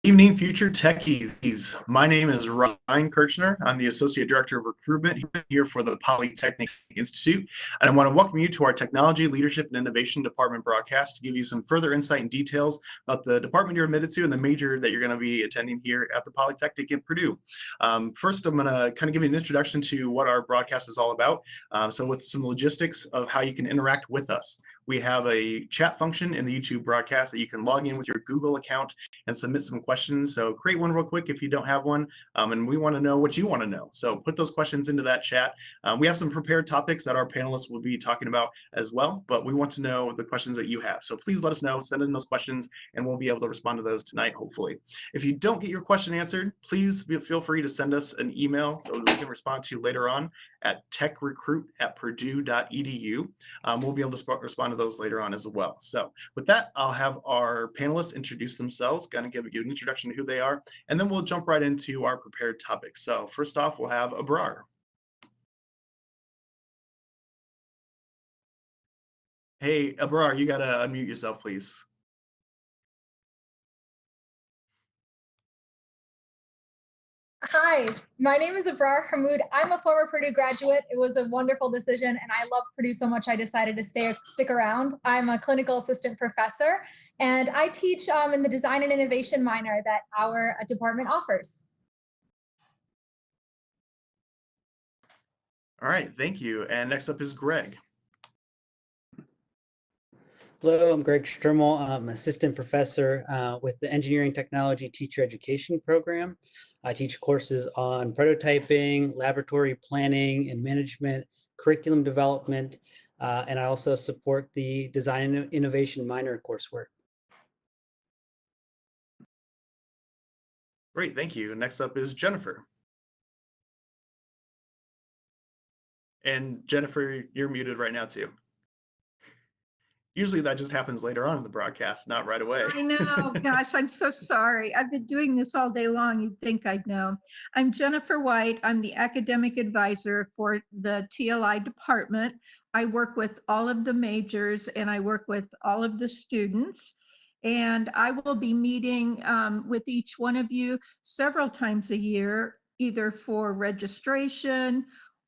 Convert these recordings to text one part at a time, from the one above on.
Evening, future techies. My name is Ryne Kerchner. I'm the Associate Director of Recruitment here for the Polytechnic Institute. And I want to welcome you to our Technology, Leadership, and Innovation Department broadcast to give you some further insight and details about the department you're admitted to and the major that you're going to be attending here at the Polytechnic in Purdue. First, I'm going to kind of give you an introduction to what our broadcast is all about. So with some logistics of how you can interact with us. We have a chat function in the YouTube broadcast that you can log in with your Google account and submit some questions. So create one real quick if you don't have one. And we want to know what you want to know. So put those questions into that chat. We have some prepared topics that our panelists will be talking about as well, but we want to know the questions that you have. So please let us know, send in those questions, and we'll be able to respond to those tonight, hopefully. If you don't get your question answered, please feel free to send us an email that we can respond to later on at techrecruit@purdue.edu. We'll be able to respond to those later on as well. So with that, I'll have our panelists introduce themselves, kind of give you an introduction to who they are, and then we'll jump right into our prepared topics. So first off, we'll have Abrar. Hey, Abrar, you gotta unmute yourself, please. Hi, my name is Abrar Hammoud. I'm a former Purdue graduate. It was a wonderful decision, and I love Purdue so much I decided to stick around. I'm a clinical assistant professor, and I teach in the design and innovation minor that our department offers. All right, thank you. And next up is Greg. Hello, I'm Greg Strimel. I'm assistant professor with the Engineering Technology Teacher Education Program. I teach courses on prototyping, laboratory planning and management, curriculum development, and I also support the Design and Innovation minor coursework. Great, thank you. Next up is Jennifer. And Jennifer, you're muted right now too. Usually that just happens later on in the broadcast, not right away. I know, gosh, I'm so sorry. I've been doing this all day long. You'd think I'd know. I'm Jennifer White. I'm the academic advisor for the TLI department. I work with all of the majors and I work with all of the students. And I will be meeting with each one of you several times a year, either for registration,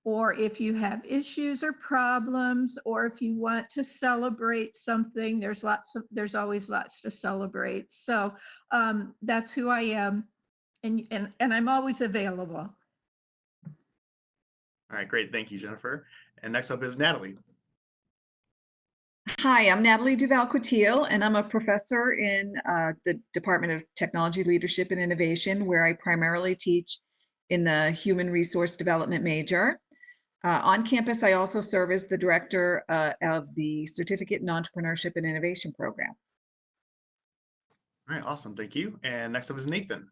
or if you have issues or problems, or if you want to celebrate something, there's always lots to celebrate. So that's who I am, and I'm always available. All right, great, thank you, Jennifer. And next up is Nathalie. Hi, I'm Nathalie Duval-Couetil, and I'm a professor in the Department of Technology, Leadership, and Innovation, where I primarily teach in the Human Resource Development major. On campus, I also serve as the director of the Certificate in Entrepreneurship and Innovation program. All right, awesome, thank you. And next up is Nathan.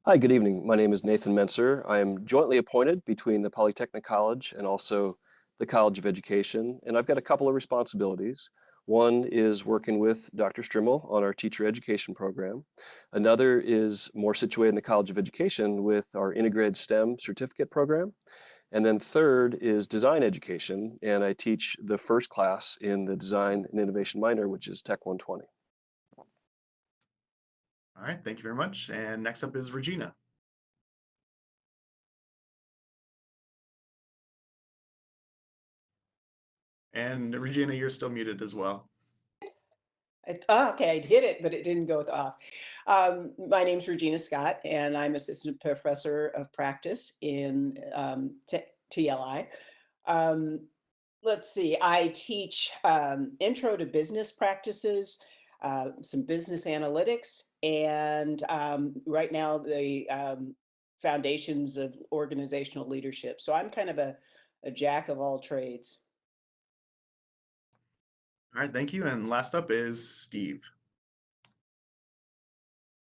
Hi, good evening. My name is Nathan Mentzer. I am jointly appointed between the Polytechnic College and also the College of Education, and I've got a couple of responsibilities. One is working with Dr. Strimel on our teacher education program. Another is more situated in the College of Education with our integrated STEM certificate program. And then third is design education, and I teach the first class in the design and innovation minor, which is Tech 120. All right, thank you very much. And next up is Regena. And Regena, you're still muted as well. Okay, I'd hit it, but it didn't go off. My name's Regena Scott, and I'm assistant professor of practice in TLI. Let's see, I teach intro to business practices, some business analytics, and right now the foundations of organizational leadership. So I'm kind of a jack of all trades. All right, thank you. And last up is Steve.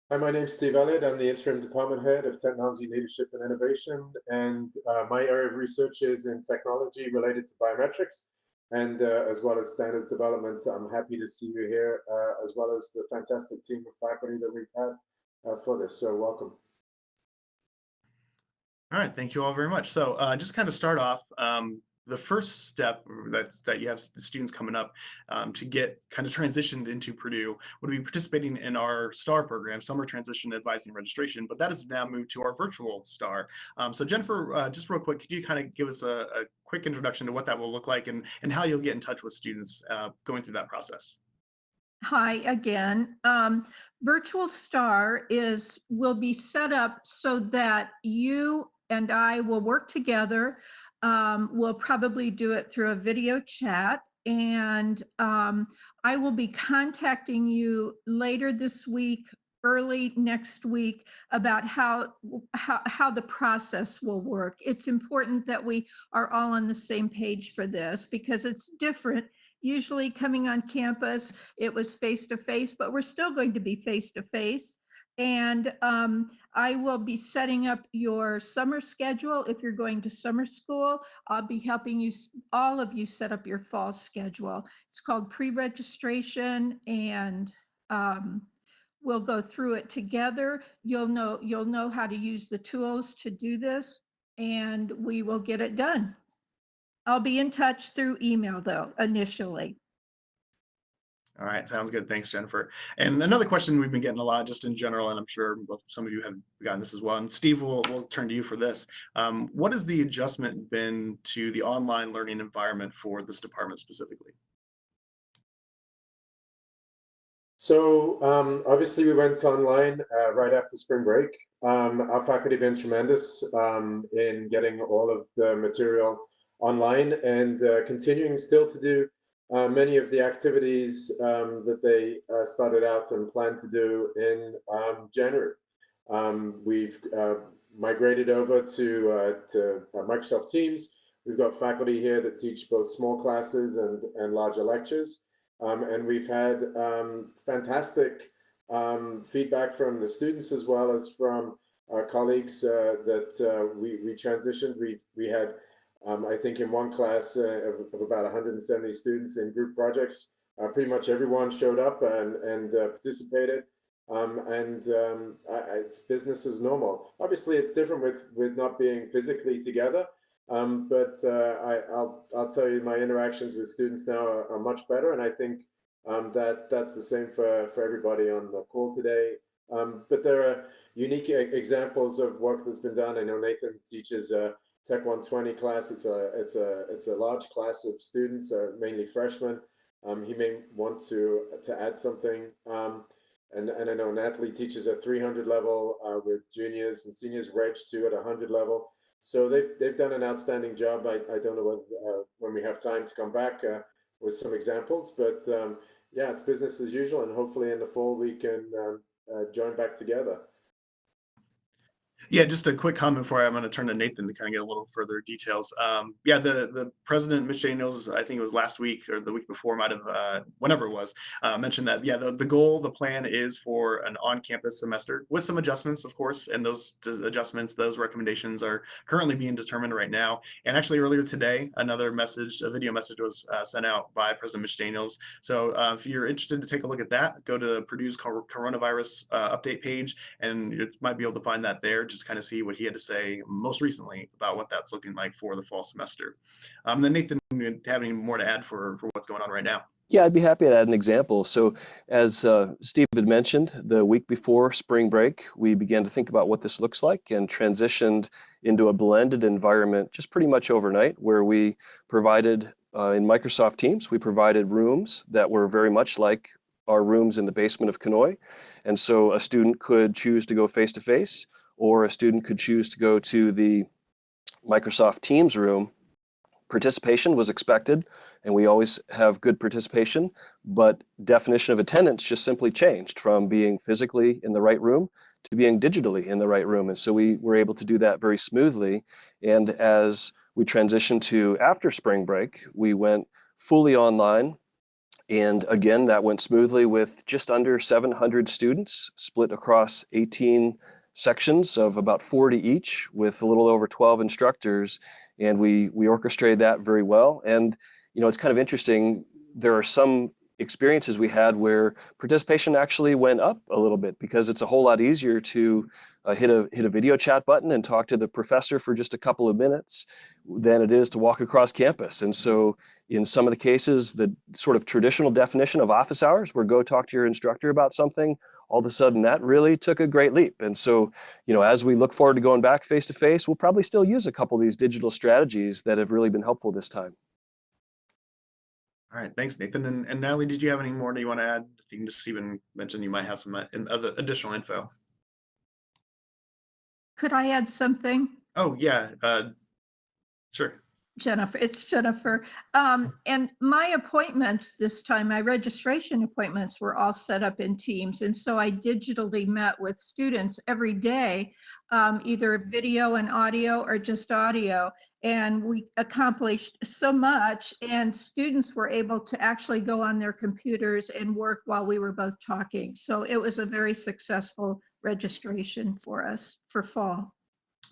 Hi, my name's Steve Elliott. I'm the interim department head of technology, leadership, and innovation. And my area of research is in technology related to biometrics and as well as standards development. I'm happy to see you here, as well as the fantastic team of faculty that we've had for this. So welcome. All right, thank you all very much. So just kind of start off, the first step that you have the students coming up to get kind of transitioned into Purdue would be participating in our STAR program, Summer Transition Advising Registration, but that has now moved to our virtual STAR. So Jennifer, just real quick, could you kind of give us a quick introduction to what that will look like and how you'll get in touch with students going through that process? Hi again. Virtual STAR will be set up so that you and I will work together. We'll probably do it through a video chat, and I will be contacting you later this week, early next week, about how the process will work. It's important that we are all on the same page for this because it's different. Usually coming on campus, it was face-to-face, but we're still going to be face-to-face. And I will be setting up your summer schedule. If you're going to summer school, I'll be helping you, all of you, set up your fall schedule. It's called pre-registration, and we'll go through it together. You'll know how to use the tools to do this, and we will get it done. I'll be in touch through email, though, initially. All right, sounds good. Thanks, Jennifer. And another question we've been getting a lot just in general, and I'm sure some of you have gotten this as well. And Steve, we'll turn to you for this. What has the adjustment been to the online learning environment for this department specifically? So obviously we went online right after spring break. Our faculty have been tremendous in getting all of the material online and continuing still to do many of the activities that they started out and planned to do in January. We've migrated over to Microsoft Teams. We've got faculty here that teach both small classes and larger lectures. And we've had fantastic feedback from the students as well as from our colleagues that we transitioned. We had I think in one class of about 170 students in group projects, pretty much everyone showed up and participated. It's business as normal. Obviously, it's different with not being physically together. But I'll tell you, my interactions with students now are much better, and I think that's the same for everybody on the call today. But there are unique examples of work that's been done. I know Nathan teaches Tech 120 class. It's a large class of students, mainly freshmen. He may want to add something. And I know Nathalie teaches at 300 level with juniors and seniors. Reg too at 100 level. So they've done an outstanding job. I don't know when we have time to come back with some examples, but yeah, it's business as usual. And hopefully in the fall we can join back together. Yeah, just a quick comment before I'm going to turn to Nathan to kind of get a little further details. Yeah, the president, Mitch Daniels, I think it was last week or the week before, might have, whenever it was, mentioned that, yeah, the goal, the plan is for an on-campus semester with some adjustments, of course, and those adjustments, those recommendations are currently being determined right now. And actually earlier today, another message, a video message was sent out by President Mitch Daniels. So if you're interested to take a look at that, go to Purdue's coronavirus update page, and you might be able to find that there. Just kind of see what he had to say most recently about what that's looking like for the fall semester. Then Nathan, do you have any more to add for what's going on right now? Yeah, I'd be happy to add an example. So as Steve had mentioned, the week before spring break, we began to think about what this looks like and transitioned into a blended environment just pretty much overnight, where we provided in Microsoft Teams, we provided rooms that were very much like our rooms in the basement of Conoy. And so a student could choose to go face-to-face, or a student could choose to go to the Microsoft Teams room. Participation was expected, and we always have good participation, but definition of attendance just simply changed from being physically in the right room to being digitally in the right room. And so we were able to do that very smoothly. And as we transitioned to after spring break, we went fully online. And again, that went smoothly with just under 700 students split across 18 sections of about 40 each with a little over 12 instructors. And we orchestrated that very well. And, you know, it's kind of interesting. There are some experiences we had where participation actually went up a little bit because it's a whole lot easier to hit a video chat button and talk to the professor for just a couple of minutes than it is to walk across campus. And so in some of the cases, the sort of traditional definition of office hours, where go talk to your instructor about something, all of a sudden that really took a great leap. And so, as we look forward to going back face to face, we'll probably still use a couple of these digital strategies that have really been helpful this time. All right, thanks, Nathan. And Natalie, did you have any more that you want to add? You can just even mention you might have some other additional info. Could I add something? Oh, yeah, sure. Jennifer, it's Jennifer. And my appointments this time, my registration appointments were all set up in Teams. And so I digitally met with students every day, either video and audio or just audio. And we accomplished so much, and students were able to actually go on their computers and work while we were both talking. So it was a very successful registration for us for fall.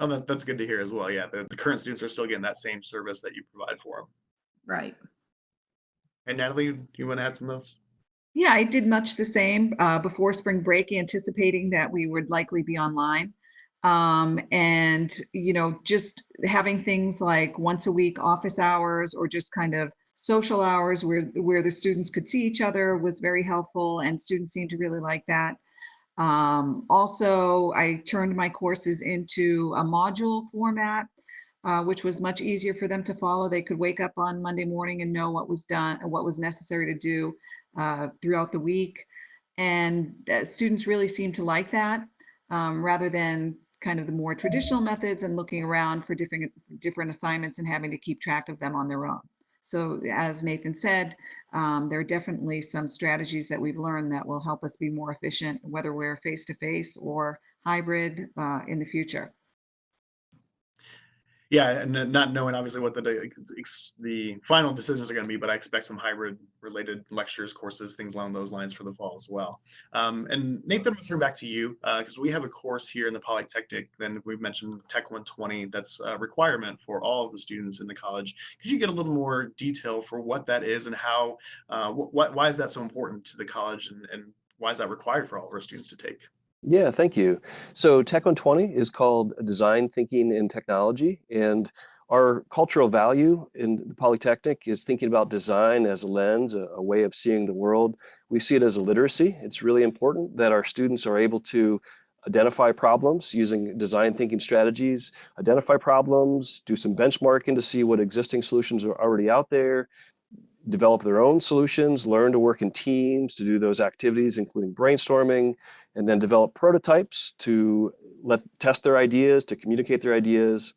Oh, that's good to hear as well. Yeah, the current students are still getting that same service that you provide for them. Right. And Natalie, do you want to add some of those? Yeah, I did much the same before spring break, anticipating that we would likely be online. And, just having things like once a week office hours or just kind of social hours where the students could see each other was very helpful, and students seemed to really like that. Also, I turned my courses into a module format, which was much easier for them to follow. They could wake up on Monday morning and know what was done and what was necessary to do throughout the week. And students really seemed to like that, rather than kind of the more traditional methods and looking around for different assignments and having to keep track of them on their own. So as Nathan said, there are definitely some strategies that we've learned that will help us be more efficient, whether we're face-to-face or hybrid in the future. Yeah, and not knowing obviously what the final decisions are going to be, but I expect some hybrid related lectures, courses, things along those lines for the fall as well. And Nathan, I'm going to turn back to you because we have a course here in the Polytechnic. Then we've mentioned Tech 120. That's a requirement for all of the students in the college. Could you get a little more detail for what that is and how? Why is that so important to the college, and why is that required for all of our students to take? Yeah, thank you. So Tech 120 is called Design Thinking in Technology, and our cultural value in the Polytechnic is thinking about design as a lens, a way of seeing the world. We see it as a literacy. It's really important that our students are able to identify problems using design thinking strategies, identify problems, do some benchmarking to see what existing solutions are already out there, develop their own solutions, learn to work in teams to do those activities, including brainstorming, and then develop prototypes to test their ideas, to communicate their ideas,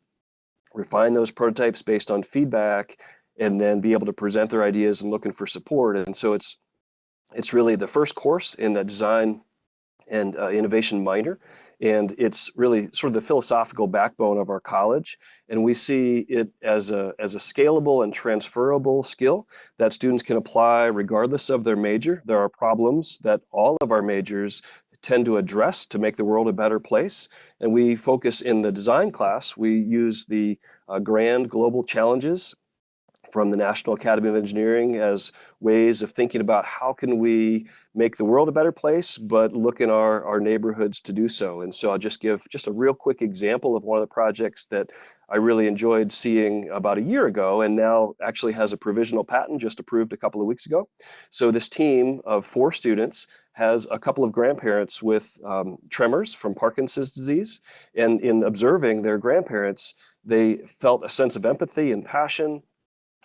refine those prototypes based on feedback, and then be able to present their ideas and looking for support. And so it's really the first course in the design and innovation minor. And it's really sort of the philosophical backbone of our college. And we see it as a scalable and transferable skill that students can apply regardless of their major. There are problems that all of our majors tend to address to make the world a better place. And we focus in the design class, we use the grand global challenges from the National Academy of Engineering as ways of thinking about how can we make the world a better place, but look in our neighborhoods to do so. And so I'll just give just a real quick example of one of the projects that I really enjoyed seeing about a year ago, and now actually has a provisional patent just approved a couple of weeks ago. So this team of 4 students has a couple of grandparents with tremors from Parkinson's disease. And in observing their grandparents, they felt a sense of empathy and passion,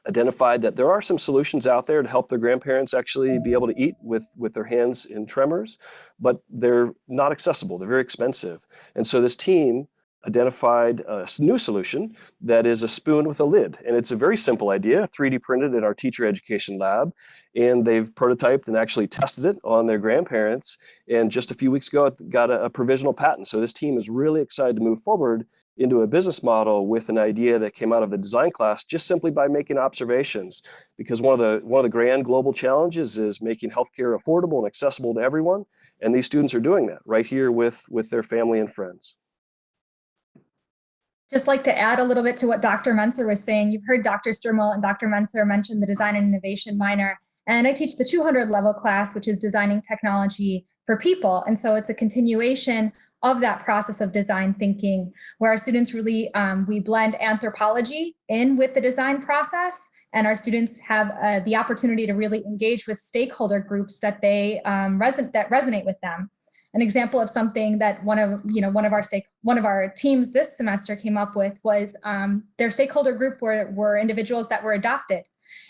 identified that there are some solutions out there to help their grandparents actually be able to eat with their hands in tremors, but they're not accessible, they're very expensive. And so this team identified a new solution that is a spoon with a lid. And it's a very simple idea, 3D printed in our teacher education lab. And they've prototyped and actually tested it on their grandparents. And just a few weeks ago, it got a provisional patent. So this team is really excited to move forward into a business model with an idea that came out of the design class just simply by making observations. Because one of the grand global challenges is making healthcare affordable and accessible to everyone. And these students are doing that right here with their family and friends. Just like to add a little bit to what Dr. Mentzer was saying. You've heard Dr. Strimel and Dr. Mentzer mention the design and innovation minor, and I teach the 200 level class, which is designing technology for people. And so it's a continuation of that process of design thinking, where our students really, we blend anthropology in with the design process, and our students have the opportunity to really engage with stakeholder groups that they resonate with them. An example of something that one of our teams this semester came up with was their stakeholder group were individuals that were adopted.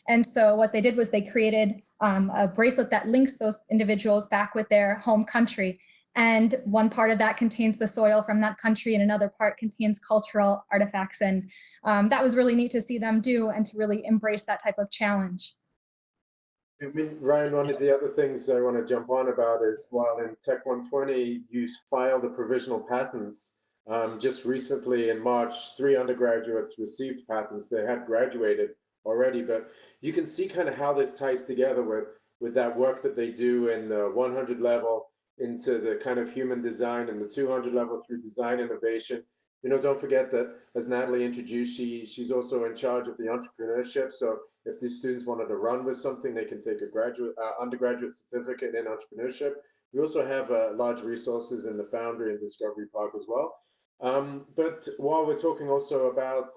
And so what they did was they created a bracelet that links those individuals back with their home country. And one part of that contains the soil from that country, and another part contains cultural artifacts. And that was really neat to see them do, and to really embrace that type of challenge. I mean, Ryan, one of the other things I want to jump on about is, while in Tech 120 you filed the provisional patents, just recently in March, 3 undergraduates received patents. They had graduated already, but you can see kind of how this ties together with that work that they do in the 100 level into the kind of human design, and the 200 level through design innovation. You know, don't forget that, as Nathalie introduced, she's also in charge of the entrepreneurship. So if these students wanted to run with something, they can take a undergraduate certificate in entrepreneurship. We also have large resources in the Foundry and Discovery Park as well. But while we're talking also about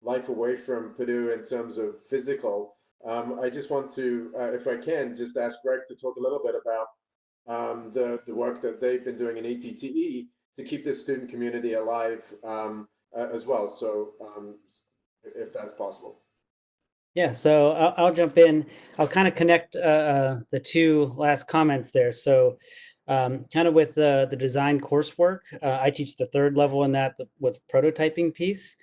life away from Purdue in terms of physical, I just want to, if I can, just ask Greg to talk a little bit about the work that they've been doing in ETTE to keep the student community alive as well. So if that's possible. Yeah, so I'll jump in. I'll kind of connect the two last comments there. So kind of with the design coursework, I teach the 3rd level in that with prototyping piece.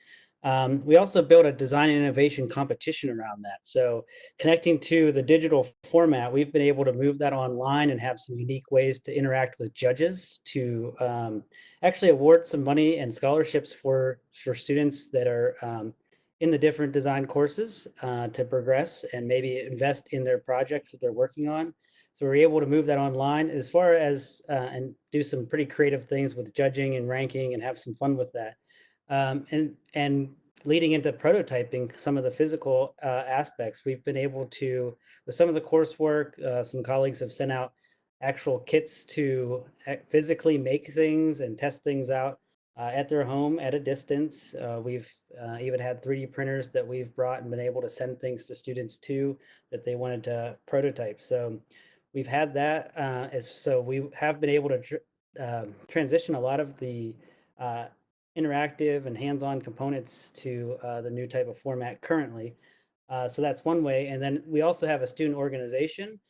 We also built a design and innovation competition around that. So connecting to the digital format, we've been able to move that online and have some unique ways to interact with judges to actually award some money and scholarships for students that are in the different design courses to progress and maybe invest in their projects that they're working on. So we're able to move that online as far as and do some pretty creative things with judging and ranking and have some fun with that. And leading into prototyping some of the physical aspects, we've been able to, with some of the coursework, some colleagues have sent out actual kits to physically make things and test things out at their home at a distance. We've even had 3D printers that we've brought and been able to send things to students too that they wanted to prototype. So we've had that. So we have been able to transition a lot of the interactive and hands-on components to the new type of format currently. So that's one way. And then we also have a student organization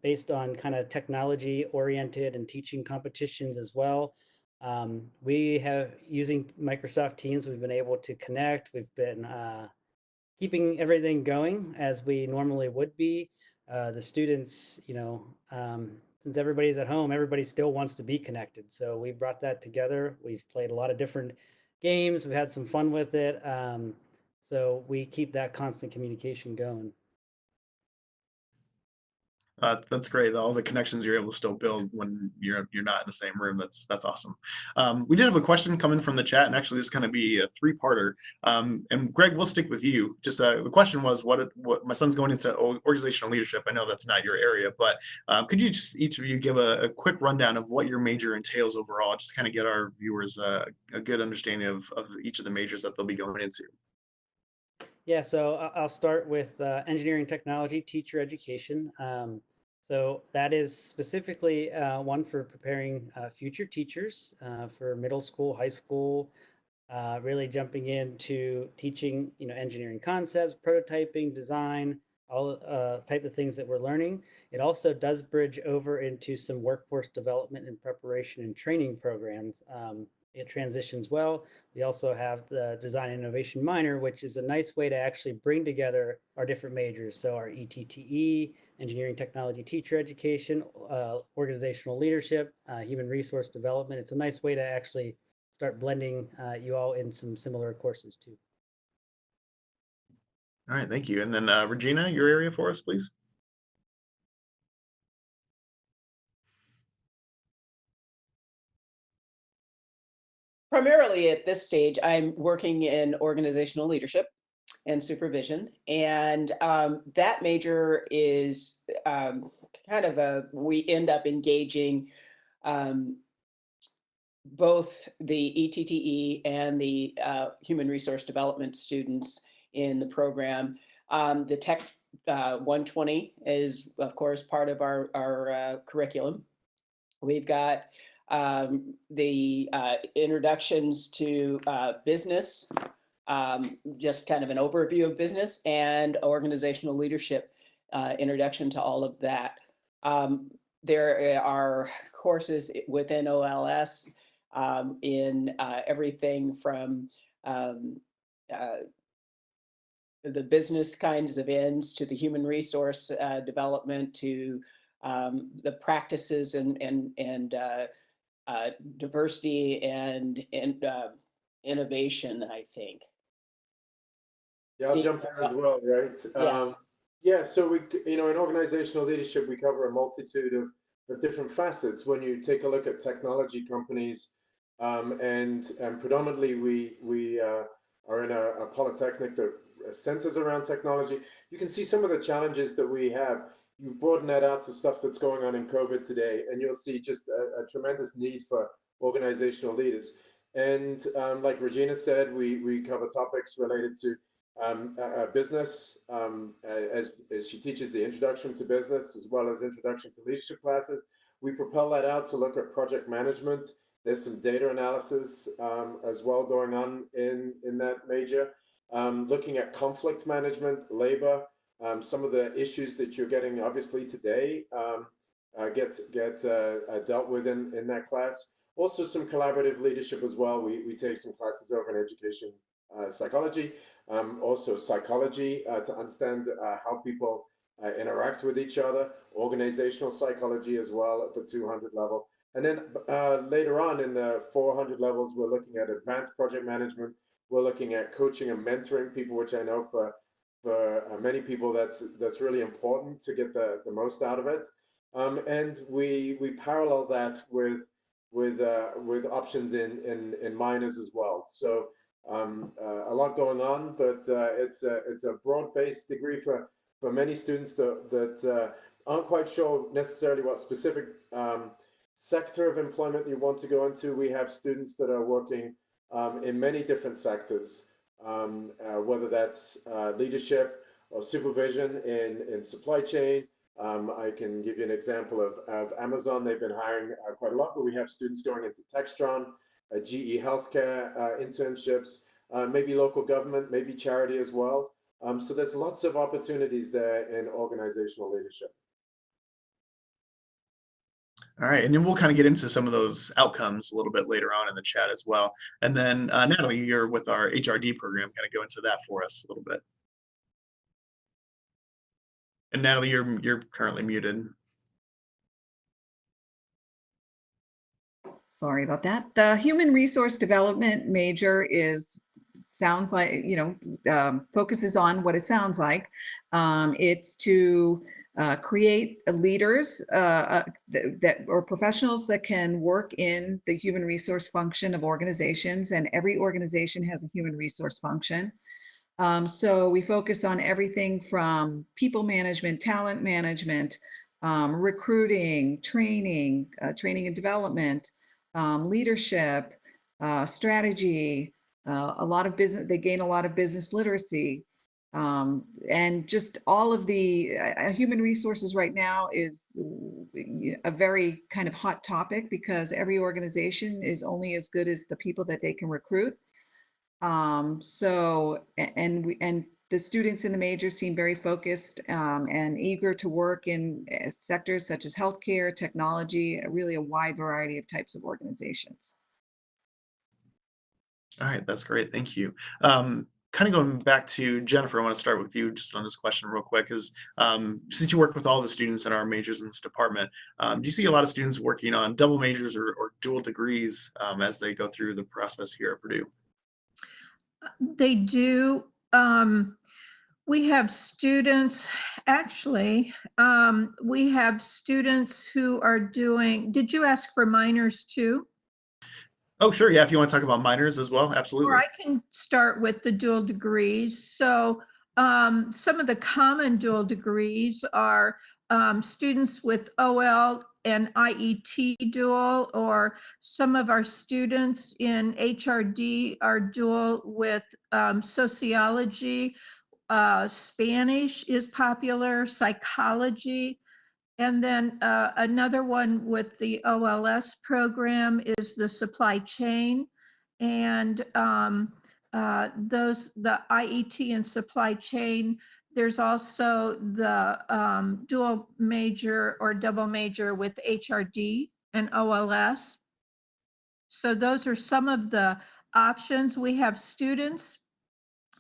based on kind of technology oriented and teaching competitions as well. We have, using Microsoft Teams, we've been able to connect. We've been keeping everything going as we normally would be. The students, since everybody's at home, everybody still wants to be connected. So we brought that together. We've played a lot of different games. We've had some fun with it. So we keep that constant communication going. That's great. All the connections you're able to still build when you're not in the same room. That's awesome. We did have a question coming from the chat, and actually this is going to be a 3-parter. And Greg, we'll stick with you. Just the question was, what my son's going into organizational leadership. I know that's not your area, but could you just each of you give a quick rundown of what your major entails overall, just to kind of get our viewers a good understanding of each of the majors that they'll be going into? Yeah, so I'll start with engineering technology, teacher education. So that is specifically one for preparing future teachers for middle school, high school, really jumping into teaching, engineering concepts, prototyping, design, all type of things that we're learning. It also does bridge over into some workforce development and preparation and training programs. It transitions well. We also have the design and innovation minor, which is a nice way to actually bring together our different majors. So our ETTE, engineering technology teacher education, organizational leadership, human resource development. It's a nice way to actually start blending you all in some similar courses too. All right, thank you. And then Regena, your area for us, please. Primarily at this stage, I'm working in organizational leadership and supervision. And that major is kind of we end up engaging both the ETTE and the human resource development students in the program. The Tech 120 is, of course, part of our curriculum. We've got the introductions to business, just kind of an overview of business, and organizational leadership, introduction to all of that. There are courses within OLS in everything from the business kinds of ends to the human resource development to the practices and diversity and innovation, I think. Yeah, I'll jump in as well, right? Yeah. Yeah, so we, in organizational leadership, we cover a multitude of different facets. When you take a look at technology companies, and predominantly we are in a polytechnic that centers around technology, you can see some of the challenges that we have. You broaden that out to stuff that's going on in COVID today, and you'll see just a tremendous need for organizational leaders. And like Regena said, we cover topics related to business, as she teaches the introduction to business as well as introduction to leadership classes. We propel that out to look at project management. There's some data analysis as well going on in that major. Looking at conflict management, labor, some of the issues that you're getting obviously today get dealt with in that class. Also some collaborative leadership as well. We take some classes over in education psychology, also psychology to understand how people interact with each other, organizational psychology as well at the 200 level. And then later on in the 400 levels, we're looking at advanced project management. We're looking at coaching and mentoring people, which I know for many people that's really important to get the most out of it. And we parallel that with options in minors as well. So a lot going on, but it's a broad-based degree for many students that aren't quite sure necessarily what specific sector of employment you want to go into. We have students that are working in many different sectors, whether that's leadership or supervision in supply chain. I can give you an example of Amazon. They've been hiring quite a lot, but we have students going into Textron, GE Healthcare internships, maybe local government, maybe charity as well. So there's lots of opportunities there in organizational leadership. All right, and then we'll kind of get into some of those outcomes a little bit later on in the chat as well. And then Nathalie, you're with our HRD program, kind of go into that for us a little bit. And Nathalie, you're currently muted. Sorry about that. The human resource development major sounds like, focuses on what it sounds like. It's to create leaders or professionals that can work in the human resource function of organizations, and every organization has a human resource function. So we focus on everything from people management, talent management, recruiting, training and development, leadership, strategy, a lot of business. They gain a lot of business literacy. And just all of the human resources right now is a very kind of hot topic, because every organization is only as good as the people that they can recruit. And the students in the major seem very focused and eager to work in sectors such as healthcare, technology, really a wide variety of types of organizations. All right, that's great. Thank you. Kind of going back to Jennifer, I want to start with you just on this question real quick, is since you work with all the students in our majors in this department, do you see a lot of students working on double majors or dual degrees as they go through the process here at Purdue? They do. We have students, actually, we have students who are doing, did you ask for minors too? Oh, sure. Yeah. If you want to talk about minors as well. Absolutely. Or I can start with the dual degrees. So some of the common dual degrees are students with OL an IET dual, or some of our students in HRD are dual with sociology. Spanish is popular, psychology. And then another one with the OLS program is the supply chain. And the IET and supply chain, there's also the dual major or double major with HRD and OLS. So those are some of the options. We have students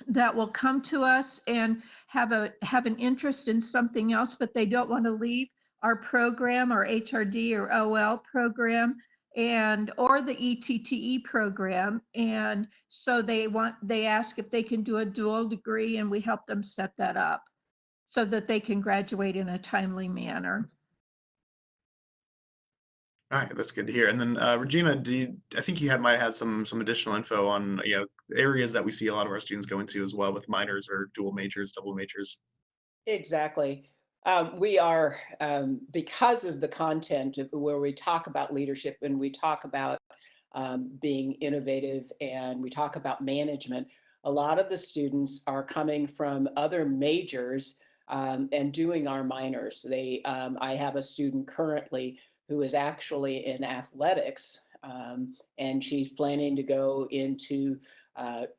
that will come to us and have an interest in something else, but they don't want to leave our program, or HRD or OL program, or the ETTE program. And so they ask if they can do a dual degree, and we help them set that up so that they can graduate in a timely manner. All right, that's good to hear. And then Regena, I think you might have some additional info on areas that we see a lot of our students go into as well with minors or dual majors, double majors. Exactly. We are, because of the content where we talk about leadership and we talk about being innovative and we talk about management, a lot of the students are coming from other majors and doing our minors. I have a student currently who is actually in athletics, and she's planning to go into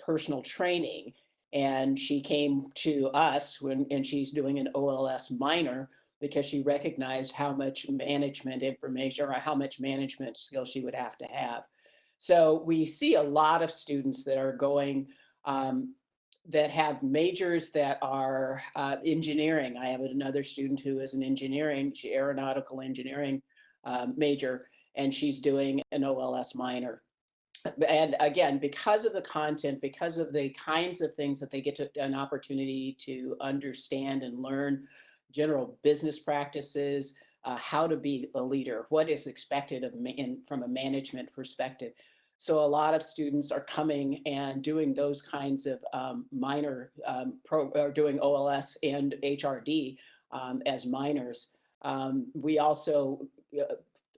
personal training. And she came to us and she's doing an OLS minor because she recognized how much management information or how much management skill she would have to have. So we see a lot of students that are going, that have majors that are engineering. I have another student who is an aeronautical engineering major, and she's doing an OLS minor. And again, because of the content, because of the kinds of things that they get an opportunity to understand and learn, general business practices, how to be a leader, what is expected from a management perspective. So a lot of students are coming and doing those kinds of minor, or doing OLS and HRD as minors. We also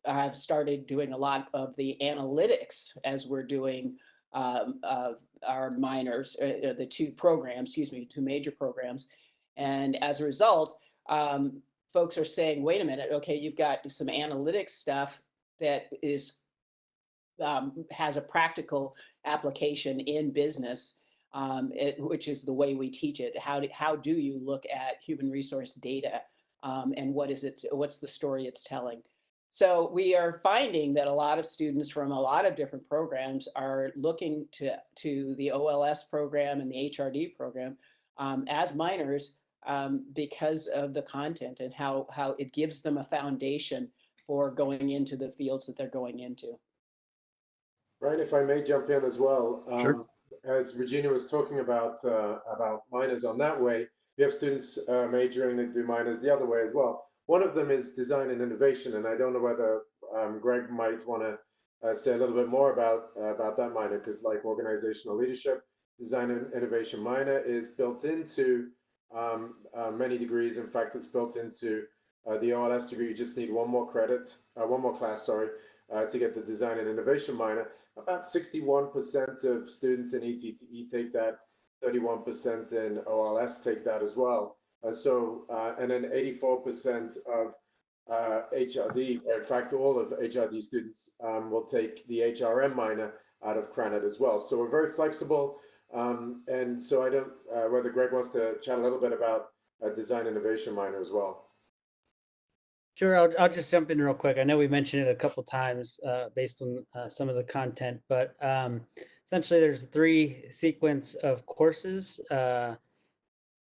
have started doing a lot of the analytics as we're doing our minors, the two major programs. And as a result, folks are saying, wait a minute, okay, you've got some analytics stuff that has a practical application in business, which is the way we teach it. How do you look at human resource data, and what's the story it's telling? So we are finding that a lot of students from a lot of different programs are looking to the OLS program and the HRD program as minors because of the content and how it gives them a foundation for going into the fields that they're going into. Ryne, if I may jump in as well. Sure. As Regena was talking about minors on that way, you have students majoring that do minors the other way as well. One of them is design and innovation, and I don't know whether Greg might want to say a little bit more about that minor, because like organizational leadership, design and innovation minor is built into many degrees. In fact, it's built into the OLS degree. You just need one more class, to get the design and innovation minor. About 61% of students in ETTE take that, 31% in OLS take that as well. And then 84% of HRD, in fact, all of HRD students will take the HRM minor out of Cranet as well. So we're very flexible. And so I don't, whether Greg wants to chat a little bit about design innovation minor as well. Sure, I'll just jump in real quick. I know we mentioned it a couple times based on some of the content, but essentially there's 3 sequence of courses,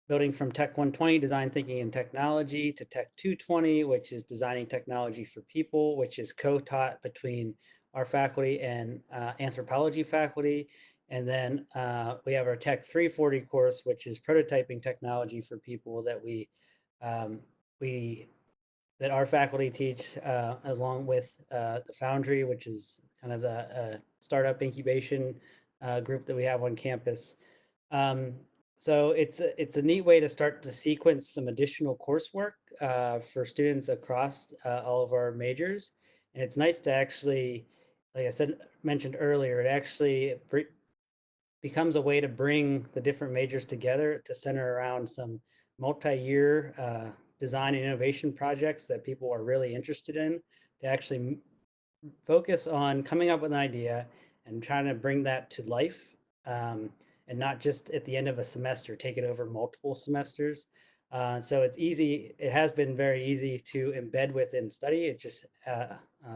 building from Tech 120, Design Thinking and Technology, to Tech 220, which is Designing Technology for People, which is co-taught between our faculty and anthropology faculty. And then we have our Tech 340 course, which is Prototyping Technology for People that that our faculty teach, along with the Foundry, which is kind of the startup incubation group that we have on campus. So it's a neat way to start to sequence some additional coursework for students across all of our majors. And it's nice to actually, like I said, mentioned earlier, it actually becomes a way to bring the different majors together to center around some multi-year design and innovation projects that people are really interested in, to actually focus on coming up with an idea and trying to bring that to life, and not just at the end of a semester, take it over multiple semesters. So it's easy, it has been very easy to embed within study. It just,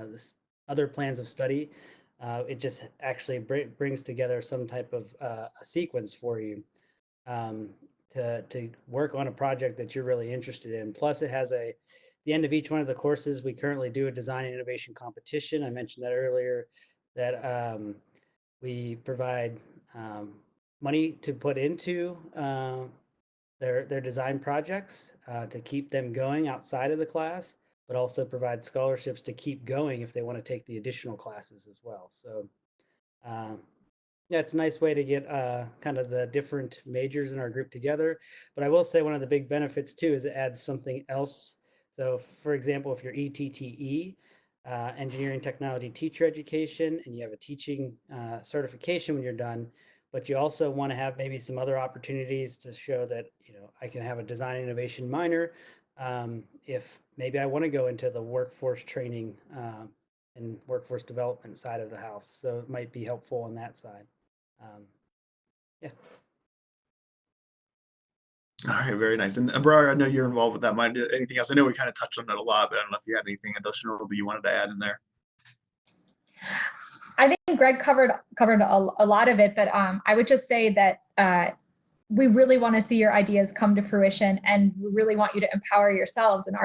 this other plans of study, it just actually brings together some type of a sequence for you to work on a project that you're really interested in. Plus it has the end of each one of the courses, we currently do a design and innovation competition. I mentioned that earlier, that we provide money to put into their design projects to keep them going outside of the class, but also provide scholarships to keep going if they want to take the additional classes as well. So yeah, it's a nice way to get kind of the different majors in our group together. But I will say one of the big benefits too is it adds something else. So for example, if you're ETTE, Engineering Technology Teacher Education, and you have a teaching certification when you're done, but you also want to have maybe some other opportunities to show that, you know, I can have a design innovation minor if maybe I want to go into the workforce training and workforce development side of the house. So it might be helpful on that side. Yeah. All right, very nice. And Abrar, I know you're involved with that. Mind anything else? I know we kind of touched on it a lot, but I don't know if you had anything additional that you wanted to add in there. I think Greg covered a lot of it, but I would just say that we really want to see your ideas come to fruition, and we really want you to empower yourselves, and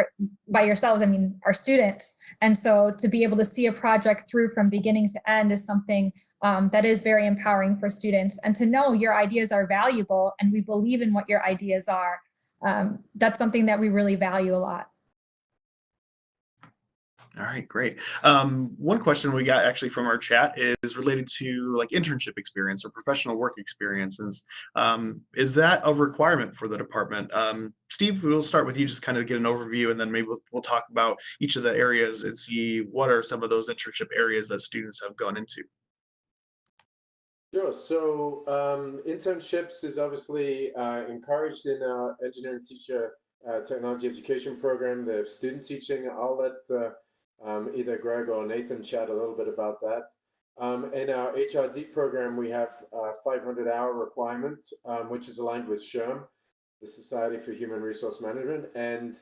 by yourselves, I mean our students. And so to be able to see a project through from beginning to end is something that is very empowering for students, and to know your ideas are valuable and we believe in what your ideas are. That's something that we really value a lot. All right, great. One question we got actually from our chat is related to like internship experience or professional work experiences. Is that a requirement for the department? Steve, we'll start with you, just kind of get an overview, and then maybe we'll talk about each of the areas and see what are some of those internship areas that students have gone into. Sure. So internships is obviously encouraged in our engineering teacher technology education program. The student teaching, I'll let either Greg or Nathan chat a little bit about that. In our HRD program, we have a 500-hour requirement, which is aligned with SHRM, the Society for Human Resource Management, and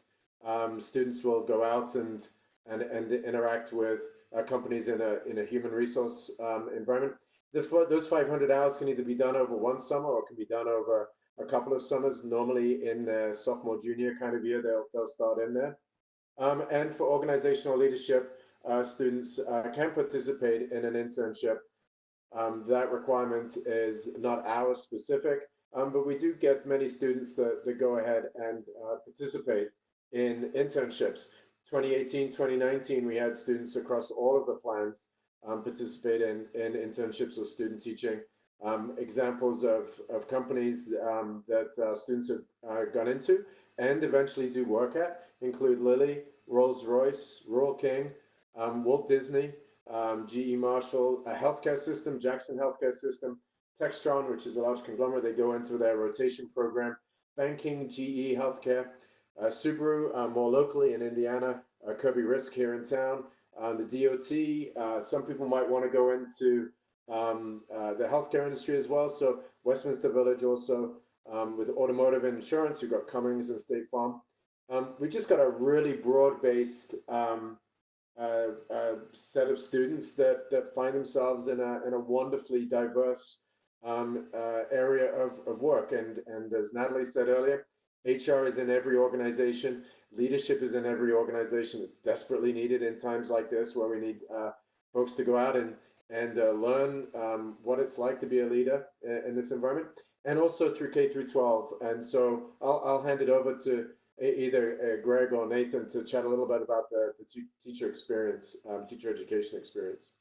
students will go out and interact with companies in a human resource environment. Those 500 hours can either be done over one summer or can be done over a couple of summers. Normally in the sophomore, junior kind of year, they'll start in there. And for organizational leadership, students can participate in an internship. That requirement is not hours specific, but we do get many students that go ahead and participate in internships. 2018, 2019, we had students across all of the plans participate in internships or student teaching. Examples of companies that students have gone into and eventually do work at include Lilly, Rolls-Royce, Royal King, Walt Disney, GE Marshall, a healthcare system, Jackson Healthcare System, Textron, which is a large conglomerate. They go into their rotation program, banking, GE Healthcare, Subaru, more locally in Indiana, Kirby Risk here in town, the DOT. Some people might want to go into the healthcare industry as well. So Westminster Village also with automotive and insurance, you've got Cummins and State Farm. We just got a really broad-based set of students that find themselves in a wonderfully diverse area of work. And as Nathalie said earlier, HR is in every organization. Leadership is in every organization. It's desperately needed in times like this, where we need folks to go out and learn what it's like to be a leader in this environment, and also through K through 12. And so I'll hand it over to either Greg or Nathan to chat a little bit about the teacher experience, teacher education experience.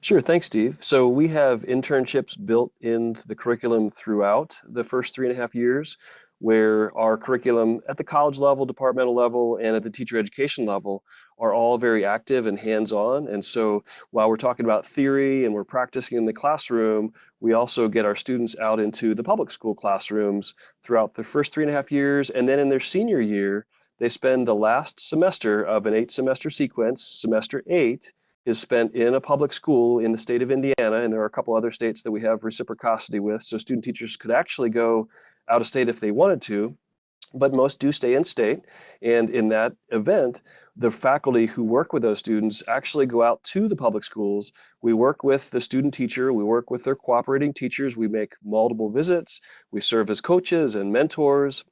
Sure, thanks, Steve. So we have internships built into the curriculum throughout the first 3.5 years, where our curriculum at the college level, departmental level, and at the teacher education level are all very active and hands-on. And so while we're talking about theory and we're practicing in the classroom, we also get our students out into the public school classrooms throughout the first 3.5 years. And then in their senior year, they spend the last semester of an 8-semester sequence, semester 8, is spent in a public school in the state of Indiana, and there are a couple other states that we have reciprocity with, so student teachers could actually go out of state if they wanted to, but most do stay in state. And in that event, the faculty who work with those students actually go out to the public schools. We work with the student teacher, we work with their cooperating teachers, we make multiple visits, we serve as coaches and mentors,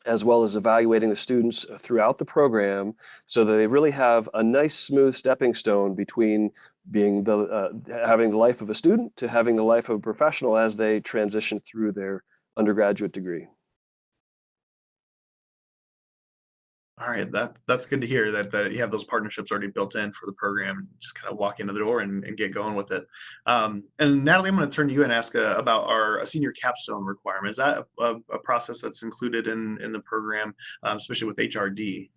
as well as evaluating the students throughout the program, so that they really have a nice smooth stepping stone between being having the life of a student to having the life of a professional as they transition through their undergraduate degree. All right, that's good to hear that you have those partnerships already built in for the program, and just kind of walk into the door and get going with it. And Natalie, I'm going to turn to you and ask about our senior capstone requirement. Is that a process that's included in the program, especially with HRD?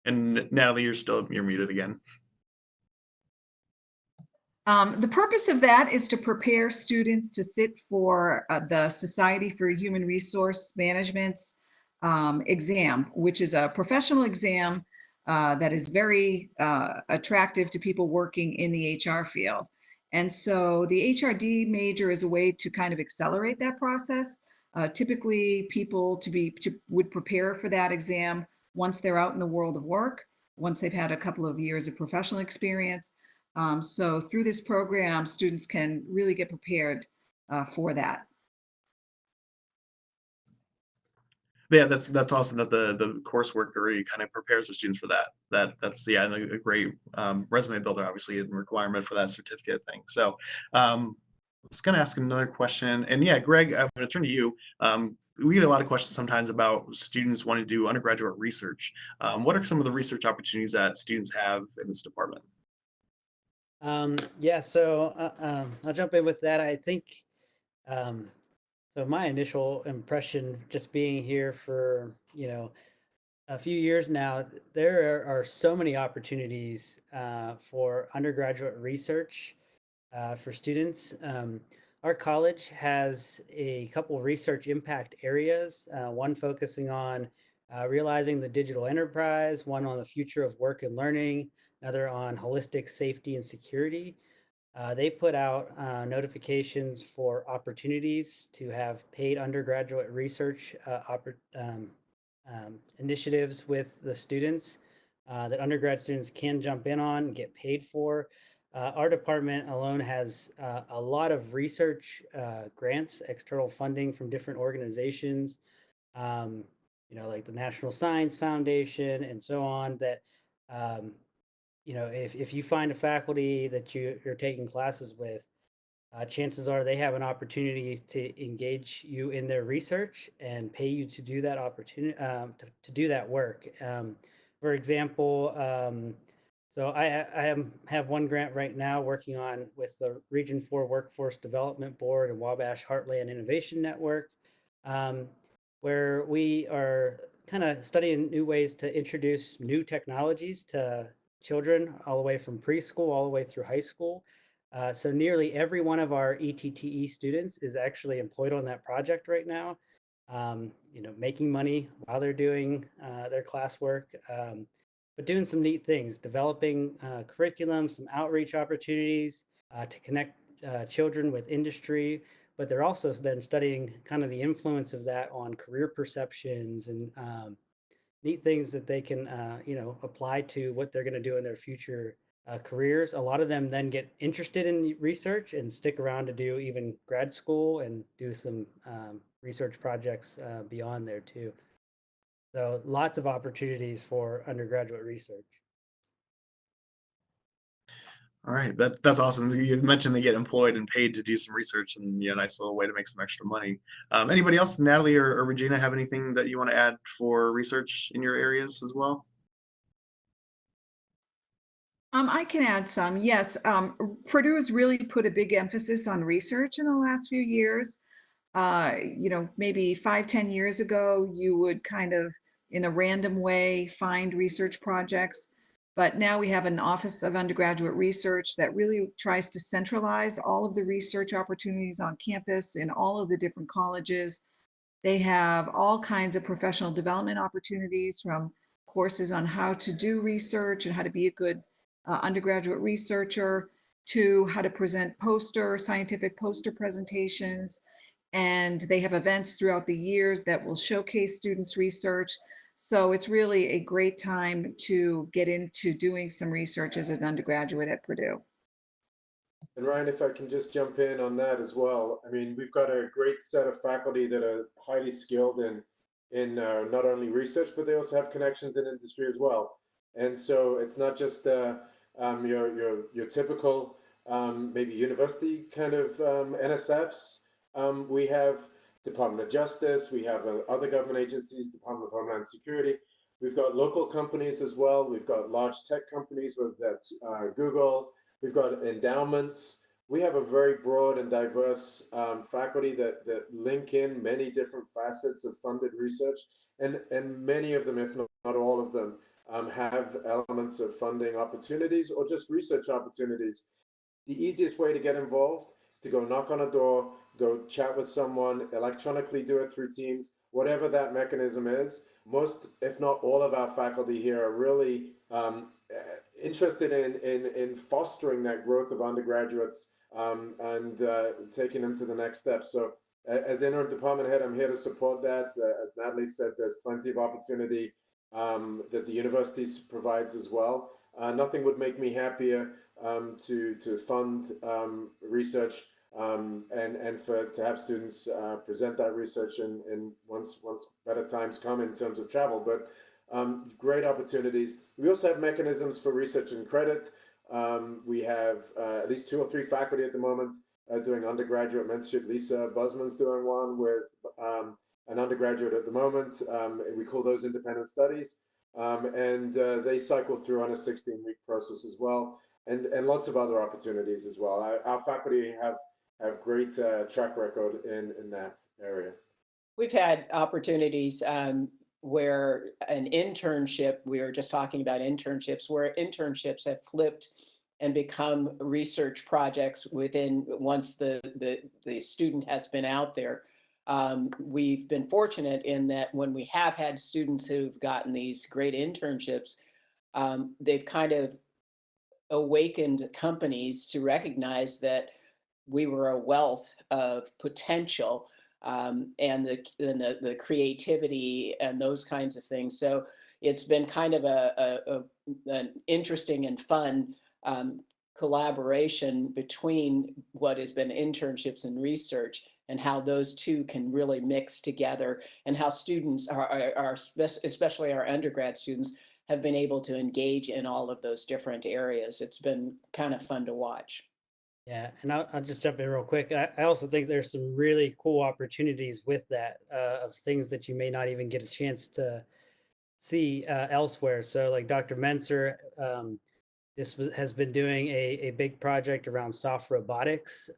And Natalie, you're muted again. The purpose of that is to prepare students to sit for the Society for Human Resource Management's exam, which is a professional exam that is very attractive to people working in the HR field. And so the HRD major is a way to kind of accelerate that process. Typically, people would prepare for that exam once they're out in the world of work, once they've had a couple of years of professional experience. So through this program, students can really get prepared for that. Yeah, that's awesome that the coursework already kind of prepares the students for that. That's a great resume builder, obviously, and requirement for that certificate thing. So I was going to ask another question, and yeah, Greg, I'm going to turn to you. We get a lot of questions sometimes about students wanting to do undergraduate research. What are some of the research opportunities that students have in this department? Yeah, so I'll jump in with that. I think so my initial impression, just being here for a few years now, there are so many opportunities for undergraduate research for students. Our college has a couple research impact areas, one focusing on realizing the digital enterprise, one on the future of work and learning, another on holistic safety and security. They put out notifications for opportunities to have paid undergraduate research initiatives with the students that undergrad students can jump in on and get paid for. Our department alone has a lot of research grants, external funding from different organizations, like the National Science Foundation and so on, that if you find a faculty that you're taking classes with, chances are they have an opportunity to engage you in their research and pay you to do that opportunity to do that work. For example, so I have one grant right now working on with the Region 4 Workforce Development Board and Wabash Heartland Innovation Network, where we are kind of studying new ways to introduce new technologies to children all the way from preschool all the way through high school. So nearly every one of our ETTE students is actually employed on that project right now, making money while they're doing their classwork, but doing some neat things, developing curriculum, some outreach opportunities to connect children with industry, but they're also then studying kind of the influence of that on career perceptions and neat things that they can, apply to what they're going to do in their future careers. A lot of them then get interested in research and stick around to do even grad school and do some research projects beyond there too. So lots of opportunities for undergraduate research. All right, that's awesome. You mentioned they get employed and paid to do some research, and nice little way to make some extra money. Anybody else, Natalie or Regina, have anything that you want to add for research in your areas as well? I can add some. Yes, Purdue has really put a big emphasis on research in the last few years. Maybe 5, 10 years ago, you would kind of, in a random way, find research projects. But now we have an Office of Undergraduate Research that really tries to centralize all of the research opportunities on campus in all of the different colleges. They have all kinds of professional development opportunities, from courses on how to do research and how to be a good undergraduate researcher, to how to present scientific poster presentations. And they have events throughout the years that will showcase students' research. So it's really a great time to get into doing some research as an undergraduate at Purdue. And Ryan, if I can just jump in on that as well. I mean, we've got a great set of faculty that are highly skilled in not only research, but they also have connections in industry as well. And so it's not just your typical maybe university kind of NSFs. We have Department of Justice, we have other government agencies, Department of Homeland Security. We've got local companies as well. We've got large tech companies, whether that's Google. We've got endowments. We have a very broad and diverse faculty that link in many different facets of funded research. And many of them, if not all of them, have elements of funding opportunities or just research opportunities. The easiest way to get involved is to go knock on a door, go chat with someone, electronically do it through Teams, whatever that mechanism is. Most, if not all of our faculty here are really interested in fostering that growth of undergraduates and taking them to the next step. So as interim department head, I'm here to support that. As Nathalie said, there's plenty of opportunity that the universities provides as well. Nothing would make me happier to fund research and to have students present that research in once better times come in terms of travel. But great opportunities. We also have mechanisms for research and credit. We have at least 2 or 3 faculty at the moment doing undergraduate mentorship. Lisa Busman's doing one with an undergraduate at the moment. We call those independent studies. And they cycle through on a 16-week process as well. And lots of other opportunities as well. Our faculty have great track record in that area. We've had opportunities where an internship, we were just talking about internships, where internships have flipped and become research projects once the student has been out there. We've been fortunate in that when we have had students who've gotten these great internships, they've kind of awakened companies to recognize that we were a wealth of potential and the creativity and those kinds of things. So it's been kind of an interesting and fun collaboration between what has been internships and research, and how those two can really mix together, and how students especially our undergrad students, have been able to engage in all of those different areas. It's been kind of fun to watch. Yeah, and I'll just jump in real quick. I also think there's some really cool opportunities with that of things that you may not even get a chance to see elsewhere. So like Dr. Mentzer, has been doing a big project around soft robotics.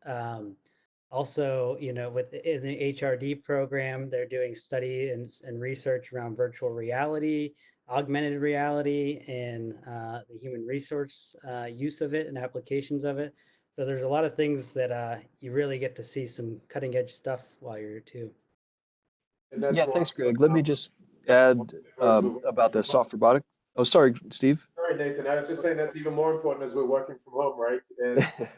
Also, in the HRD program, they're doing study and research around virtual reality, augmented reality, and the human resource use of it and applications of it. So there's a lot of things that you really get to see some cutting edge stuff while you're here too. Yeah, thanks, Greg. Let me just add about the soft robotic. Oh, sorry, Steve. Sorry, Nathan. I was just saying that's even more important as we're working from home, right?